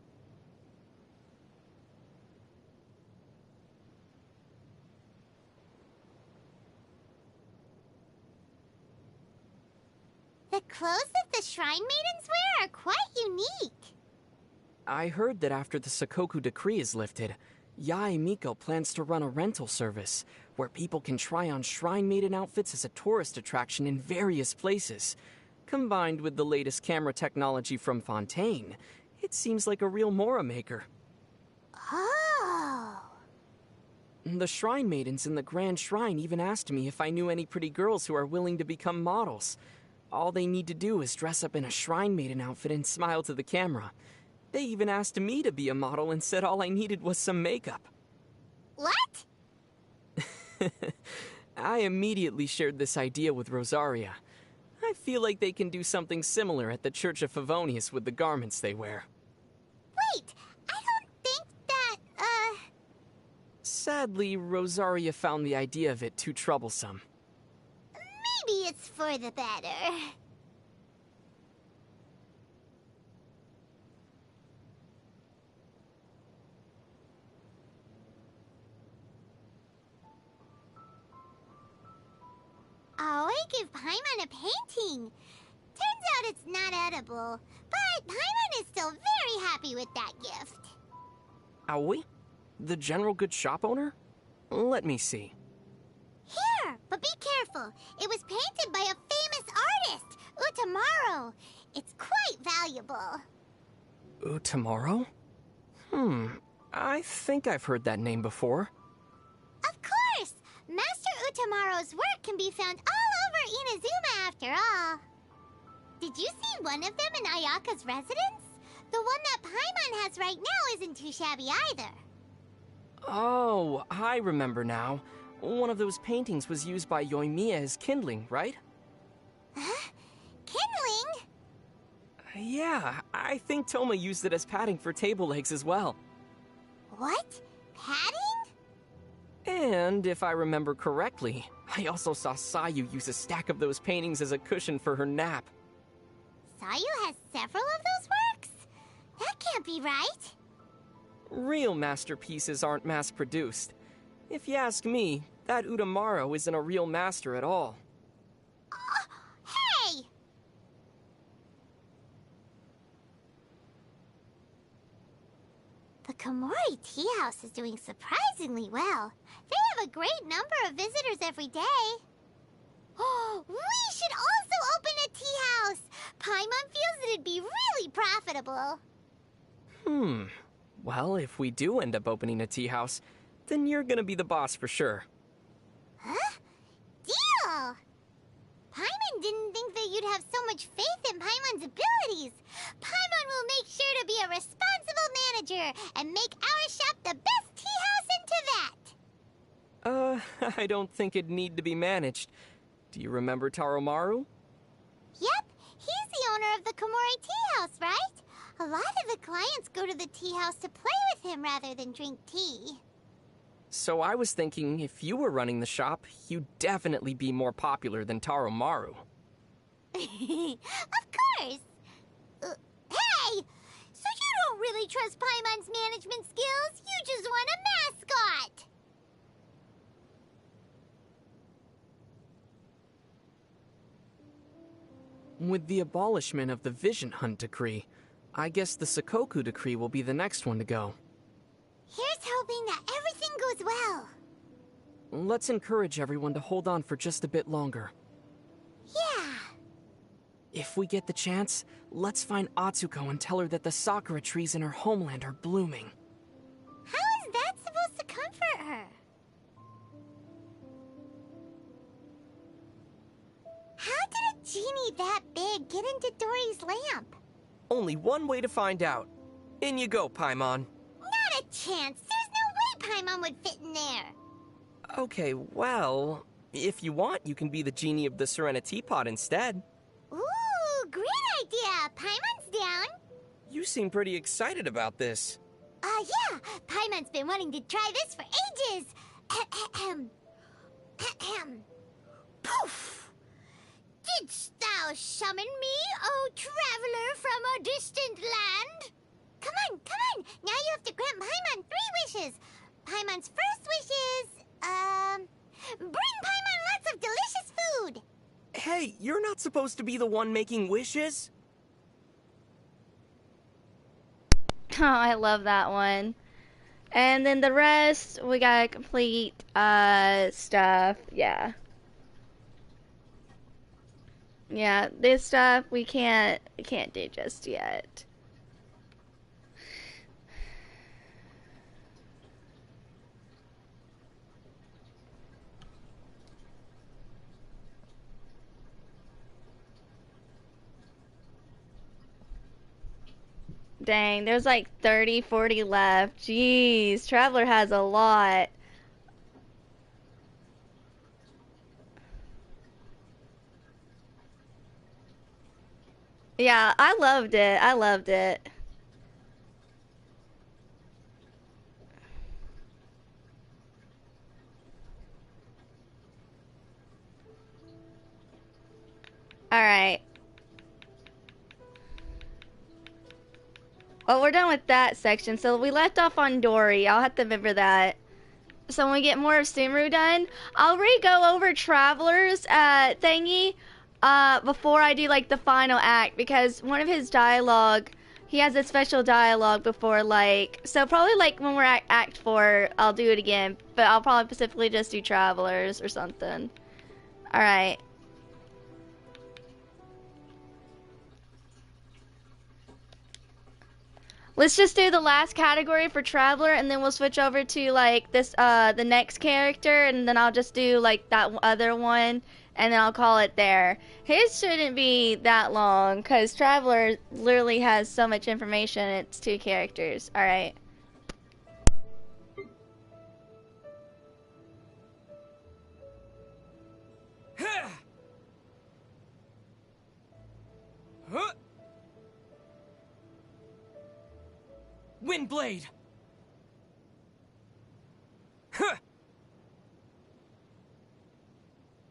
Speaker 2: The clothes that the Shrine Maidens wear are quite unique.
Speaker 3: I heard that after the Sakoku decree is lifted, Yae Miko plans to run a rental service where people can try on Shrine Maiden outfits as a tourist attraction in various places. Combined with the latest camera technology from Fontaine, it seems like a real Mora maker.
Speaker 2: Oh.
Speaker 3: The Shrine Maidens in the Grand Shrine even asked me if I knew any pretty girls who are willing to become models. All they need to do is dress up in a Shrine Maiden outfit and smile to the camera. They even asked me to be a model and said all I needed was some makeup.
Speaker 2: What?
Speaker 3: I immediately shared this idea with Rosaria. feel like they can do something similar at the Church of Favonius with the garments they wear.
Speaker 2: Wait, I don't think that,
Speaker 3: Sadly, Rosaria found the idea of it too troublesome.
Speaker 2: maybe it's for the better. Oh, I gave Paimon a painting. Turns out it's not edible, but Paimon is still very happy with that gift.
Speaker 3: Aoi? The general good shop owner? Let me see.
Speaker 2: Here, but be careful. It was painted by a famous artist, Utamaro. It's quite valuable.
Speaker 3: Utamaro? I think I've heard that name before.
Speaker 2: Of course! Master Utamaro's work can be found all over Inazuma after all. Did you see one of them in Ayaka's residence? The one that Paimon has right now isn't too shabby either.
Speaker 3: Oh, I remember now. One of those paintings was used by Yoimiya as kindling, right?
Speaker 2: Huh? Kindling?
Speaker 3: Yeah, I think Toma used it as padding for table legs as well.
Speaker 2: What? Padding?
Speaker 3: And if I remember correctly, I also saw Sayu use a stack of those paintings as a cushion for her nap.
Speaker 2: Sayu has several of those works? That can't be right.
Speaker 3: Real masterpieces aren't mass-produced. If you ask me, that Utamaro isn't a real master at all.
Speaker 2: Hey! The Komori Tea House is doing surprisingly well. They have a great number of visitors every day. Oh, we should also open a tea house! Paimon feels that it'd be really profitable.
Speaker 3: Well, if we do end up opening a tea house, then you're gonna be the boss for sure.
Speaker 2: Huh? Deal! Paimon didn't think that you'd have so much faith in Paimon's abilities. Paimon will make sure to be a responsible manager and make our shop the best tea house into that.
Speaker 3: I don't think it'd need to be managed. Do you remember Taromaru?
Speaker 2: Yep, he's the owner of the Komori Tea House, right? A lot of the clients go to the tea house to play with him rather than drink tea.
Speaker 3: So I was thinking if you were running the shop, you'd definitely be more popular than Taromaru.
Speaker 2: Of course! Hey! So you don't really trust Paimon's management skills? You just want a mascot!
Speaker 3: With the abolishment of the Vision Hunt decree, I guess the Sakoku decree will be the next one to go.
Speaker 2: Here's hoping that everything goes well.
Speaker 3: Let's encourage everyone to hold on for just a bit longer.
Speaker 2: Yeah.
Speaker 3: If we get the chance, let's find Atsuko and tell her that the sakura trees in her homeland are blooming.
Speaker 2: How is that supposed to comfort her? How did a genie that big get into Dory's lamp?
Speaker 3: Only one way to find out. In you go, Paimon.
Speaker 2: Not a chance. There's no way Paimon would fit in there.
Speaker 3: Okay, well, if you want, you can be the genie of the Serena Teapot instead.
Speaker 2: Ooh, great idea. Paimon's down.
Speaker 3: You seem pretty excited about this.
Speaker 2: Yeah. Paimon's been wanting to try this for ages. Ahem. Ahem. Poof! Didst thou summon me, O traveler from a distant land? Come on, come on. Now you have to grant Paimon 3 wishes. Paimon's first wish is, bring Paimon lots of delicious food.
Speaker 3: Hey, you're not supposed to be the one making wishes?
Speaker 4: Oh, I love that one. And then the rest, we gotta complete, stuff, yeah. Yeah, this stuff we can't do just yet. Dang, there's like 30, 40 left. Jeez, Traveler has a lot. Yeah, I loved it. I loved it. All right. Well, we're done with that section. So we left off on Dory. I'll have to remember that. So when we get more of Sumeru done, I'll re-go over Traveler's thingy before I do like the final act, because one of his dialogue, he has a special dialogue before, like, so probably like when we're at Act 4, I'll do it again, but I'll probably specifically just do Travelers or something. Alright. Let's just do the last category for Traveler, and then we'll switch over to like this the next character, and then I'll just do like that other one, and then I'll call it there. His shouldn't be that long because Traveler literally has so much information. It's 2 characters. All right.
Speaker 3: Windblade! Huh!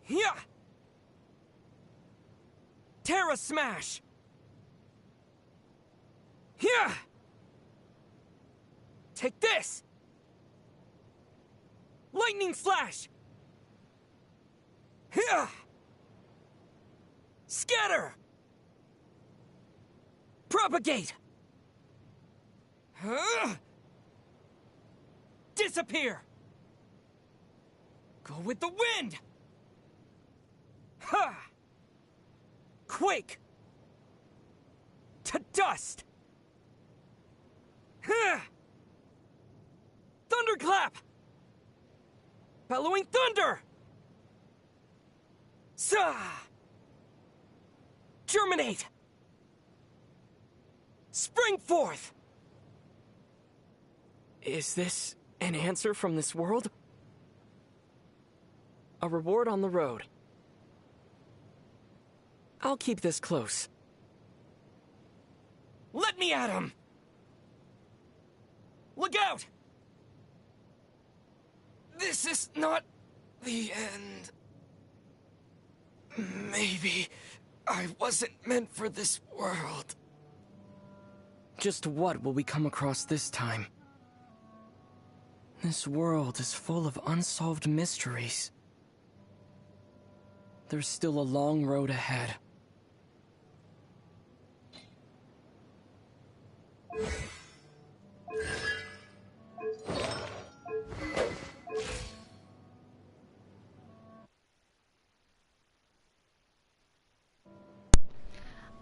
Speaker 3: Yeah! Terra Smash! Yeah! Take this! Lightning Slash! Yeah! Scatter! Propagate! Disappear! Go with the wind! Ha! Quake! To dust! Ha! Thunderclap! Bellowing thunder! Sa! Germinate! Spring forth! Is this an answer from this world? A reward on the road. I'll keep this close. Let me at him! Look out! This is not the end. Maybe I wasn't meant for this world. Just what will we come across this time? This world is full of unsolved mysteries. There's still a long road ahead.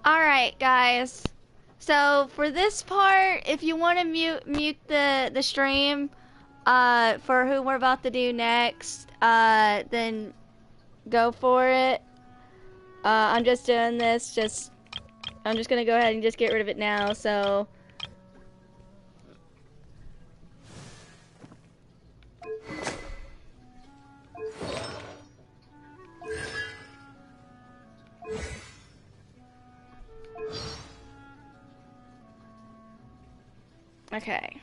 Speaker 1: Alright, guys. So for this part, if you want to mute the stream for who we're about to do next, then go for it. I'm just doing this, I'm just gonna go ahead and just get rid of it now, so. Okay.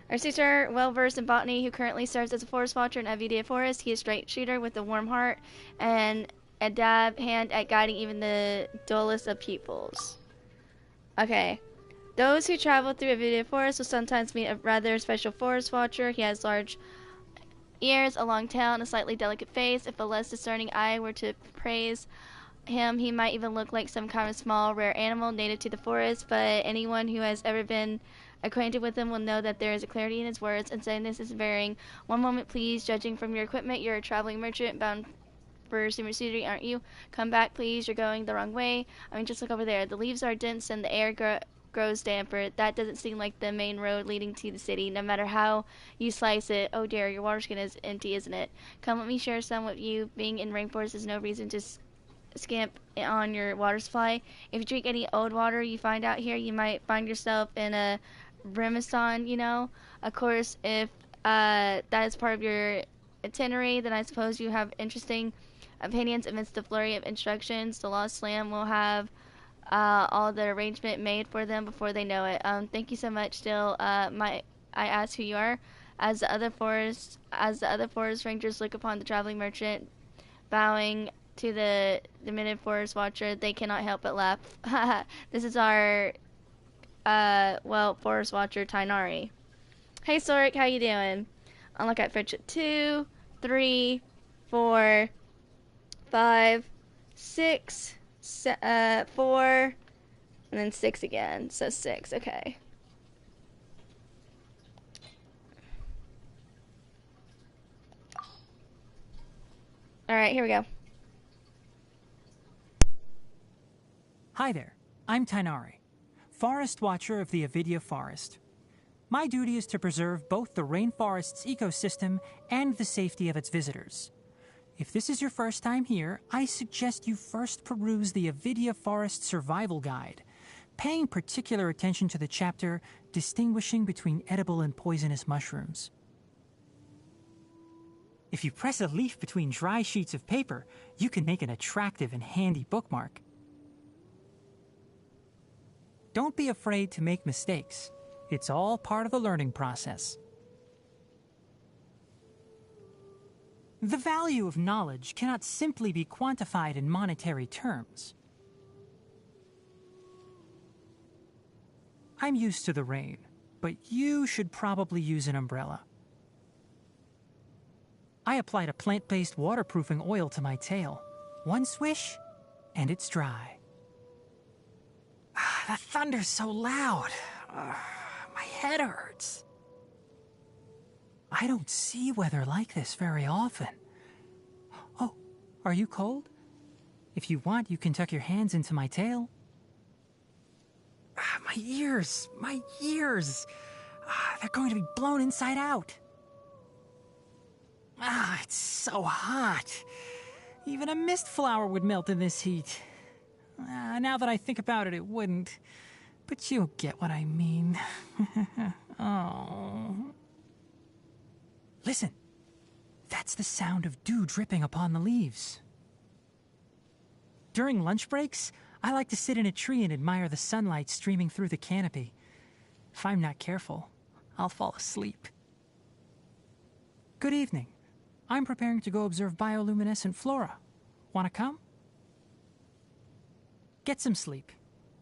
Speaker 1: Our sister, well-versed in botany, who currently serves as a forest watcher in Avidia Forest. He is a straight shooter with a warm heart and a dab hand at guiding even the dullest of pupils. Okay. Those who travel through Avidia Forest will sometimes meet a rather special forest watcher. He has large ears, a long tail, and a slightly delicate face. If a less discerning eye were to praise him, he might even look like some kind of small, rare animal native to the forest, but anyone who has ever been acquainted with him will know that there is a clarity in his words, and sadness is varying. One moment, please. Judging from your equipment, you're a traveling merchant bound for Sumer City, aren't you? Come back, please. You're going the wrong way. I mean, just look over there. The leaves are dense and the air grows damper. That doesn't seem like the main road leading to the city, no matter how you slice it. Oh dear, your water skin is empty, isn't it? Come, let me share some with you. Being in rainforest is no reason to skimp on your water supply. If you drink any old water you find out here, you might find yourself in a brimstone, you know. Of course, if that is part of your itinerary, then I suppose you have interesting opinions amidst the flurry of instructions. The Lost Slam will have all the arrangement made for them before they know it. Thank you so much. Still, I ask who you are. As the other forest rangers look upon the traveling merchant, bowing to the diminutive forest watcher, they cannot help but laugh. This is our, forest watcher, Tainari. Hey, Sorik, how you doing? Unlock at friendship 2, 3, 4, 5, 6, 4, and then 6 again. So 6, okay. Alright, here we go.
Speaker 5: Hi there, I'm Tainari, Forest Watcher of the Avidya Forest. My duty is to preserve both the rainforest's ecosystem and the safety of its visitors. If this is your first time here, I suggest you first peruse the Avidya Forest Survival Guide, paying particular attention to the chapter distinguishing between edible and poisonous mushrooms. If you press a leaf between dry sheets of paper, you can make an attractive and handy bookmark. Don't be afraid to make mistakes. It's all part of the learning process. The value of knowledge cannot simply be quantified in monetary terms. I'm used to the rain, but you should probably use an umbrella. I applied a plant-based waterproofing oil to my tail. One swish, and it's dry. The thunder's so loud. My head hurts. I don't see weather like this very often. Oh, are you cold? If you want, you can tuck your hands into my tail. My ears! They're going to be blown inside out. It's so hot. Even a mist flower would melt in this heat. Now that I think about it, it wouldn't. But you'll get what I mean. Oh. Listen. That's the sound of dew dripping upon the leaves. During lunch breaks, I like to sit in a tree and admire the sunlight streaming through the canopy. If I'm not careful, I'll fall asleep. Good evening. I'm preparing to go observe bioluminescent flora. Wanna come? Get some sleep.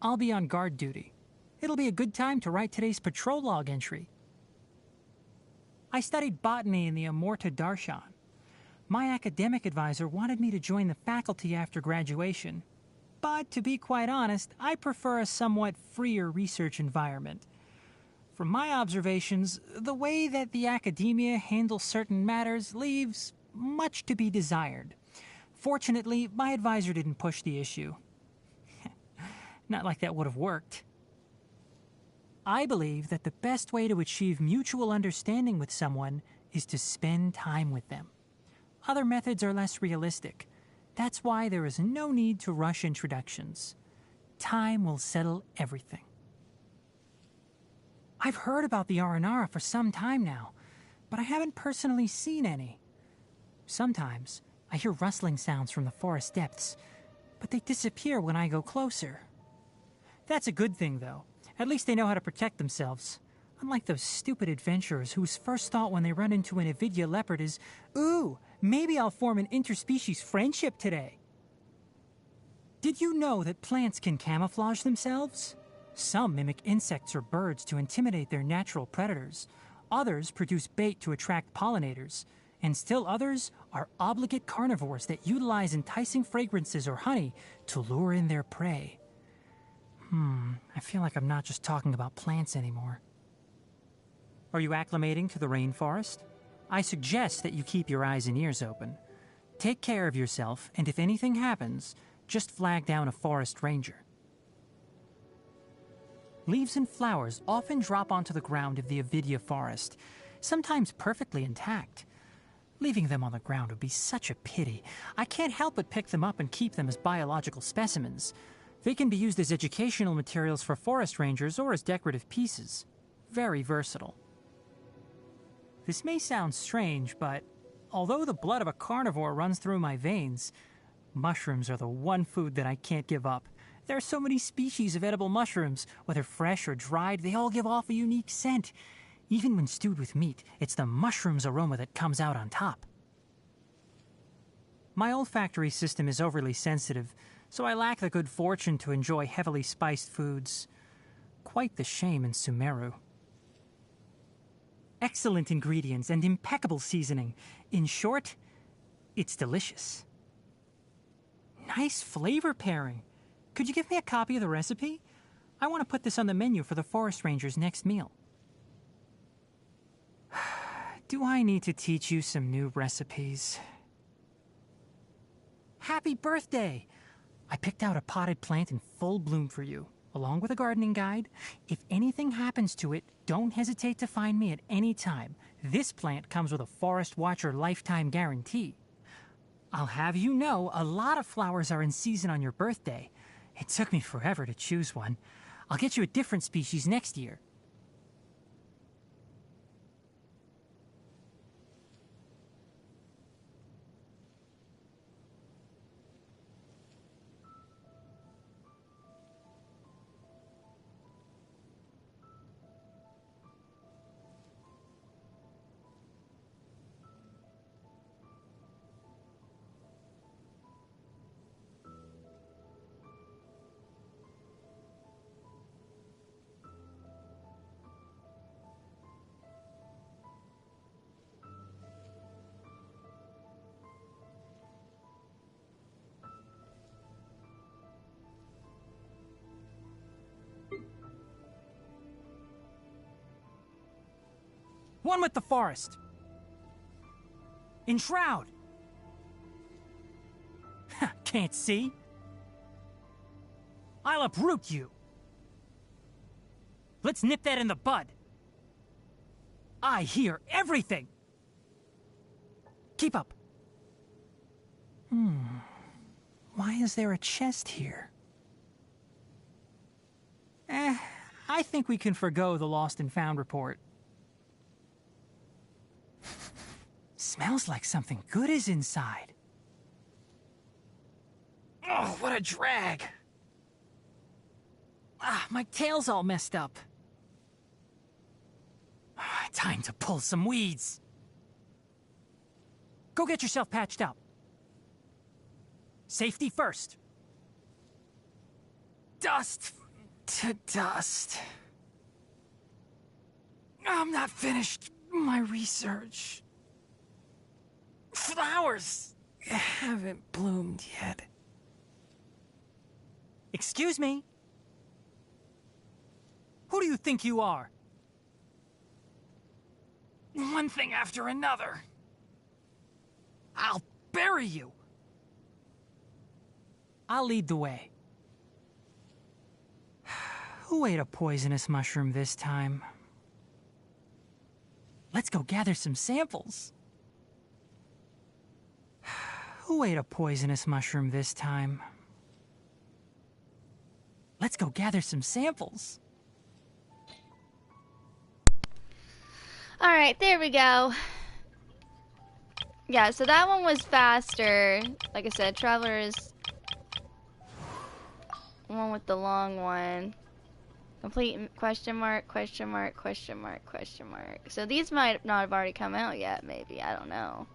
Speaker 5: I'll be on guard duty. It'll be a good time to write today's patrol log entry. I studied botany in the Amorta Darshan. My academic advisor wanted me to join the faculty after graduation. But to be quite honest, I prefer a somewhat freer research environment. From my observations, the way that the academia handles certain matters leaves much to be desired. Fortunately, my advisor didn't push the issue. Not like that would have worked. I believe that the best way to achieve mutual understanding with someone is to spend time with them. Other methods are less realistic. That's why there is no need to rush introductions. Time will settle everything. I've heard about the Aranara for some time now, but I haven't personally seen any. Sometimes I hear rustling sounds from the forest depths, but they disappear when I go closer. That's a good thing, though. At least they know how to protect themselves. Unlike those stupid adventurers whose first thought when they run into an Avidya leopard is, "Ooh, maybe I'll form an interspecies friendship today." Did you know that plants can camouflage themselves? Some mimic insects or birds to intimidate their natural predators. Others produce bait to attract pollinators. And still others are obligate carnivores that utilize enticing fragrances or honey to lure in their prey. I feel like I'm not just talking about plants anymore. Are you acclimating to the rainforest? I suggest that you keep your eyes and ears open. Take care of yourself, and if anything happens, just flag down a forest ranger. Leaves and flowers often drop onto the ground of the Avidya forest, sometimes perfectly intact. Leaving them on the ground would be such a pity. I can't help but pick them up and keep them as biological specimens. They can be used as educational materials for forest rangers or as decorative pieces. Very versatile. This may sound strange, but although the blood of a carnivore runs through my veins, mushrooms are the one food that I can't give up. There are so many species of edible mushrooms. Whether fresh or dried, they all give off a unique scent. Even when stewed with meat, it's the mushroom's aroma that comes out on top. My olfactory system is overly sensitive, so I lack the good fortune to enjoy heavily spiced foods. Quite the shame in Sumeru. Excellent ingredients and impeccable seasoning. In short, it's delicious. Nice flavor pairing. Could you give me a copy of the recipe? I want to put this on the menu for the Forest Ranger's next meal. Do I need to teach you some new recipes? Happy birthday! I picked out a potted plant in full bloom for you, along with a gardening guide. If anything happens to it, don't hesitate to find me at any time. This plant comes with a Forest Watcher lifetime guarantee. I'll have you know, a lot of flowers are in season on your birthday. It took me forever to choose one. I'll get you a different species next year. One with the forest. Enshroud. Can't see? I'll uproot you. Let's nip that in the bud. I hear everything. Keep up. Why is there a chest here? I think we can forgo the lost and found report. Smells like something good is inside. Oh, what a drag. My tail's all messed up. Time to pull some weeds. Go get yourself patched up. Safety first. Dust to dust. I'm not finished my research. Flowers haven't bloomed yet. Excuse me? Who do you think you are? One thing after another. I'll bury you. I'll lead the way. Who ate a poisonous mushroom this time? Let's go gather some samples. Who ate a poisonous mushroom this time? Let's go gather some samples.
Speaker 1: Alright, there we go. Yeah, so that one was faster. Like I said, Traveler's one with the long one. Complete question mark, question mark, question mark, question mark. So these might not have already come out yet, maybe. I don't know.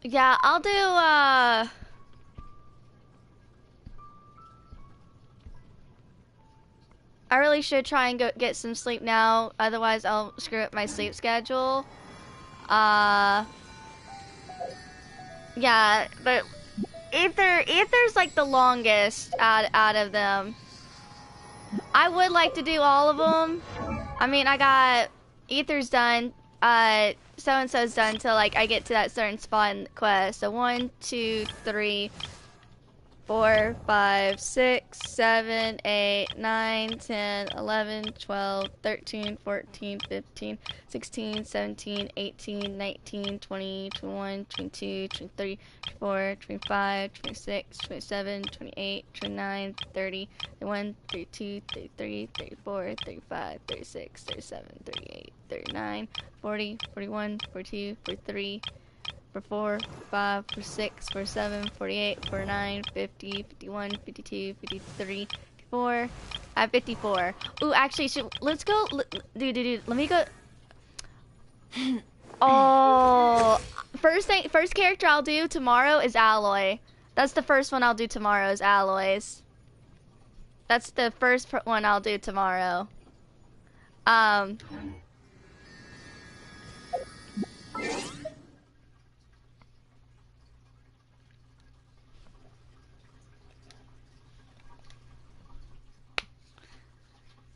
Speaker 1: Yeah, I'll do, I really should try and go get some sleep now, otherwise I'll screw up my sleep schedule. Yeah, but Aether's like the longest out of them. I would like to do all of them. I mean, I got Aether's done, so-and-so's done till like I get to that certain spot in the quest. So 1, 2, 3, 4, 5, 6, 7, 8, 9, 10, 11, 12, 13, 14, 15, 16, 17, 18, 19, 20, 21, 22, 23, 24, 25, 26, 27, 28, 29, 30, 31, 32, 33, 34, 35, 36, 37, 38, 39, 40, 41, 42, 43, 44, 45, 46, 47, 48, 49, 50, 51, 52, 53, 54. I have 54. Ooh, actually, let's go. Dude, let me go. Oh, first character I'll do tomorrow is Alloy. That's the first one I'll do tomorrow is Alloys. That's the first one I'll do tomorrow.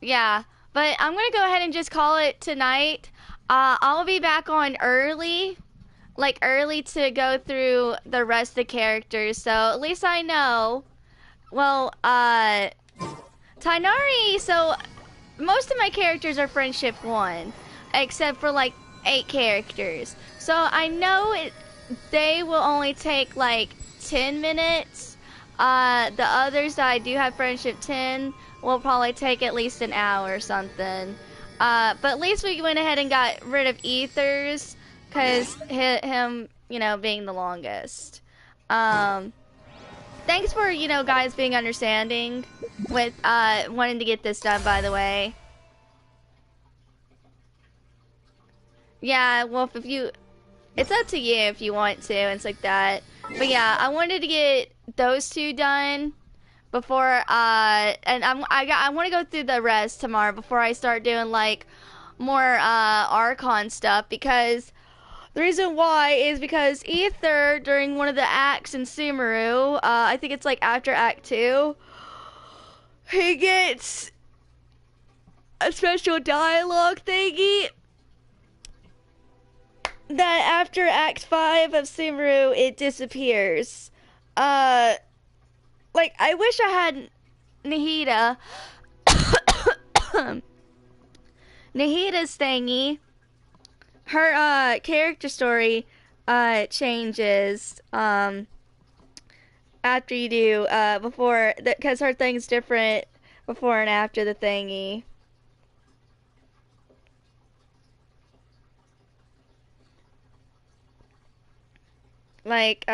Speaker 1: Yeah, but I'm gonna go ahead and just call it tonight. I'll be back on early, like early to go through the rest of the characters, so at least I know. Well, Tainari, so most of my characters are Friendship 1, except for like 8 characters. So I know they will only take like 10 minutes. The others that I do have Friendship 10 will probably take at least an hour or something. But at least we went ahead and got rid of Ethers, because him, you know, being the longest. Thanks for, you know, guys being understanding with wanting to get this done, by the way. Yeah, well, if you... It's up to you if you want to, and it's like that. But yeah, I wanted to get those 2 done before, and I want to go through the rest tomorrow before I start doing, like, more, Archon stuff, because the reason why is because Ether, during one of the acts in Sumeru, I think it's, like, after Act 2, he gets a special dialogue thingy that after Act 5 of Sumeru, it disappears. Like, I wish I had Nahida. Nahida's thingy. Her, character story, changes, after you do, before, because her thing's different before and after the thingy. Like,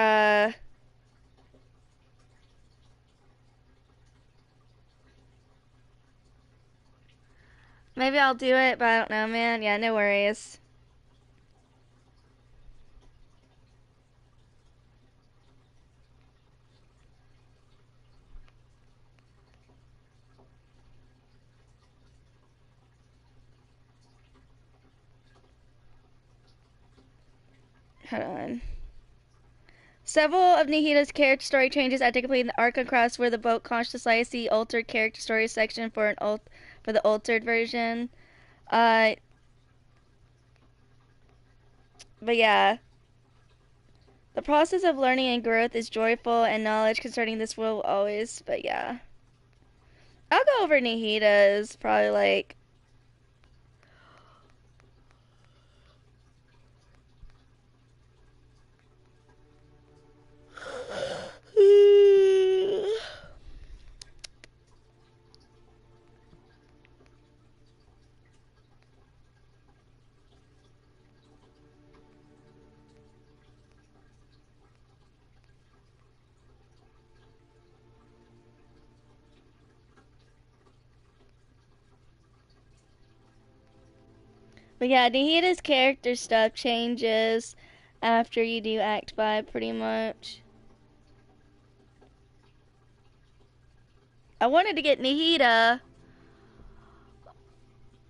Speaker 1: maybe I'll do it, but I don't know, man. Yeah, no worries. Hold on. Several of Nahida's character story changes I take in the Archon Cross where the boat conscious legacy altered character story section for the altered version. But yeah. The process of learning and growth is joyful, and knowledge concerning this will always, but yeah. I'll go over Nahida's probably like but yeah, Nahida's character stuff changes after you do Act 5 pretty much. I wanted to get Nahida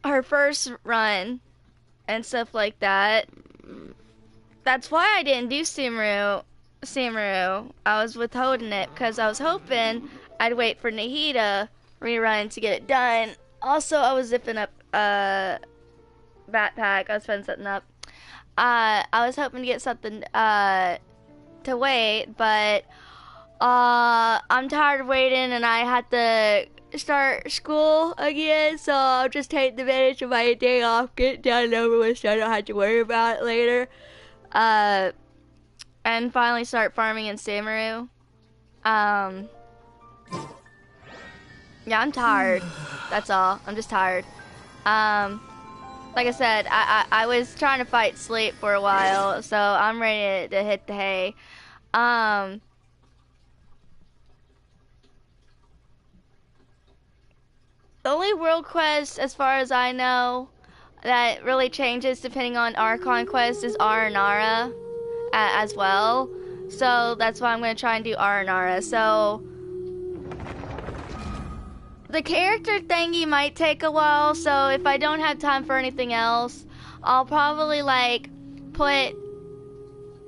Speaker 1: her first run and stuff like that. That's why I didn't do Sumeru. I was withholding it because I was hoping I'd wait for Nahida rerun to get it done. Also, I was zipping up backpack. I was putting something up. I was hoping to get something to wait, but I'm tired of waiting and I had to start school again, so I'll just take the advantage of my day off, get it done and over with so I don't have to worry about it later. And finally start farming in Samaru. Yeah, I'm tired. That's all. I'm just tired. Like I said, I was trying to fight sleep for a while, so I'm ready to hit the hay. The only world quest, as far as I know, that really changes depending on our conquest is Aranara as well. So that's why I'm going to try and do Aranara. So the character thingy might take a while, so if I don't have time for anything else, I'll probably like put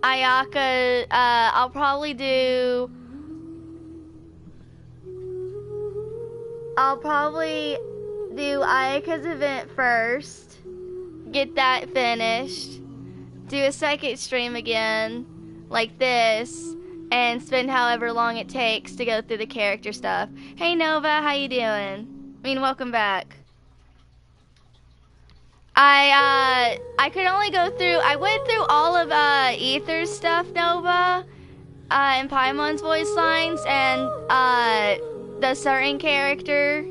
Speaker 1: Ayaka, I'll probably do Ayaka's event first, get that finished, do a second stream again, like this, and spend however long it takes to go through the character stuff. Hey Nova, how you doing? Welcome back. I could only go through, I went through all of Ether's stuff, Nova, and Paimon's voice lines, and the certain character,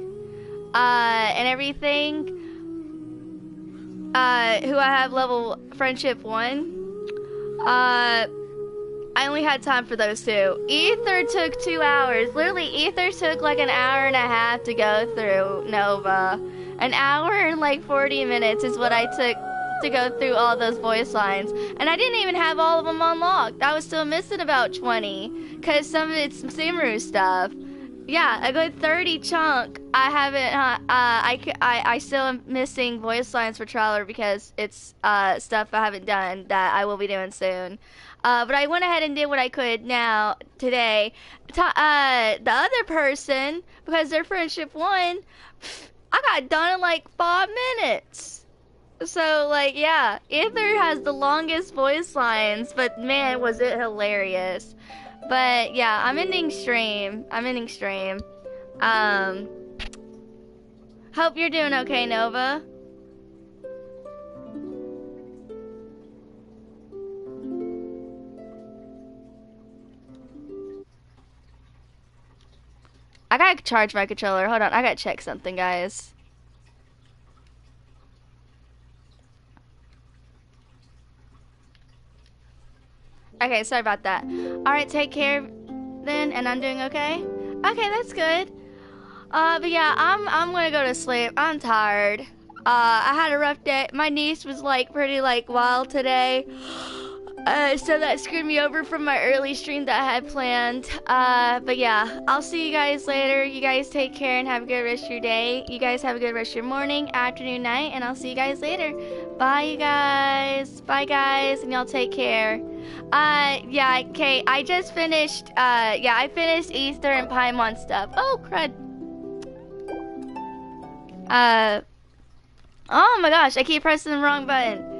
Speaker 1: and everything, who I have level friendship 1. I only had time for those two. Ether took 2 hours. Literally, Ether took like an hour and a half to go through Nova. An hour and like 40 minutes is what I took to go through all those voice lines. And I didn't even have all of them unlocked. I was still missing about 20, because some of it's Simaru stuff. Yeah, a good 30 chunk. I haven't, I still am missing voice lines for Trawler because it's stuff I haven't done that I will be doing soon. But I went ahead and did what I could today. The other person, because they're friendship 1, I got done in like 5 minutes. So, like, yeah, Ether has the longest voice lines, but man, was it hilarious. But yeah, I'm ending stream. Hope you're doing okay, Nova. I gotta charge my controller. Hold on, I gotta check something, guys. Okay, sorry about that. Alright, take care then, and I'm doing okay? Okay, that's good. But yeah, I'm gonna go to sleep. I'm tired. I had a rough day. My niece was like pretty like wild today. So that screwed me over from my early stream that I had planned. But yeah, I'll see you guys later. You guys take care and have a good rest of your day. You guys have a good rest of your morning, afternoon, night, and I'll see you guys later. Bye, you guys. Bye, guys, and y'all take care. Yeah, okay, I just finished, I finished Ether and Paimon stuff. Oh, crud. Oh my gosh, I keep pressing the wrong button.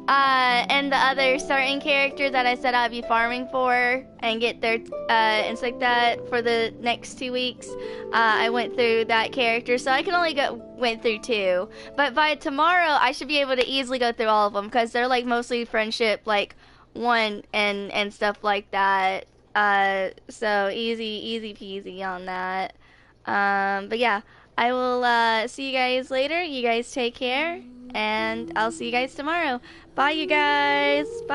Speaker 1: And the other certain character that I said I'd be farming for and get their, and stuff like that for the next 2 weeks. I went through that character, so I can only went through 2. But by tomorrow, I should be able to easily go through all of them, because they're like mostly friendship, like 1 and stuff like that. So easy peasy on that. But yeah, I will see you guys later. You guys take care, and I'll see you guys tomorrow. Bye, you guys. Bye.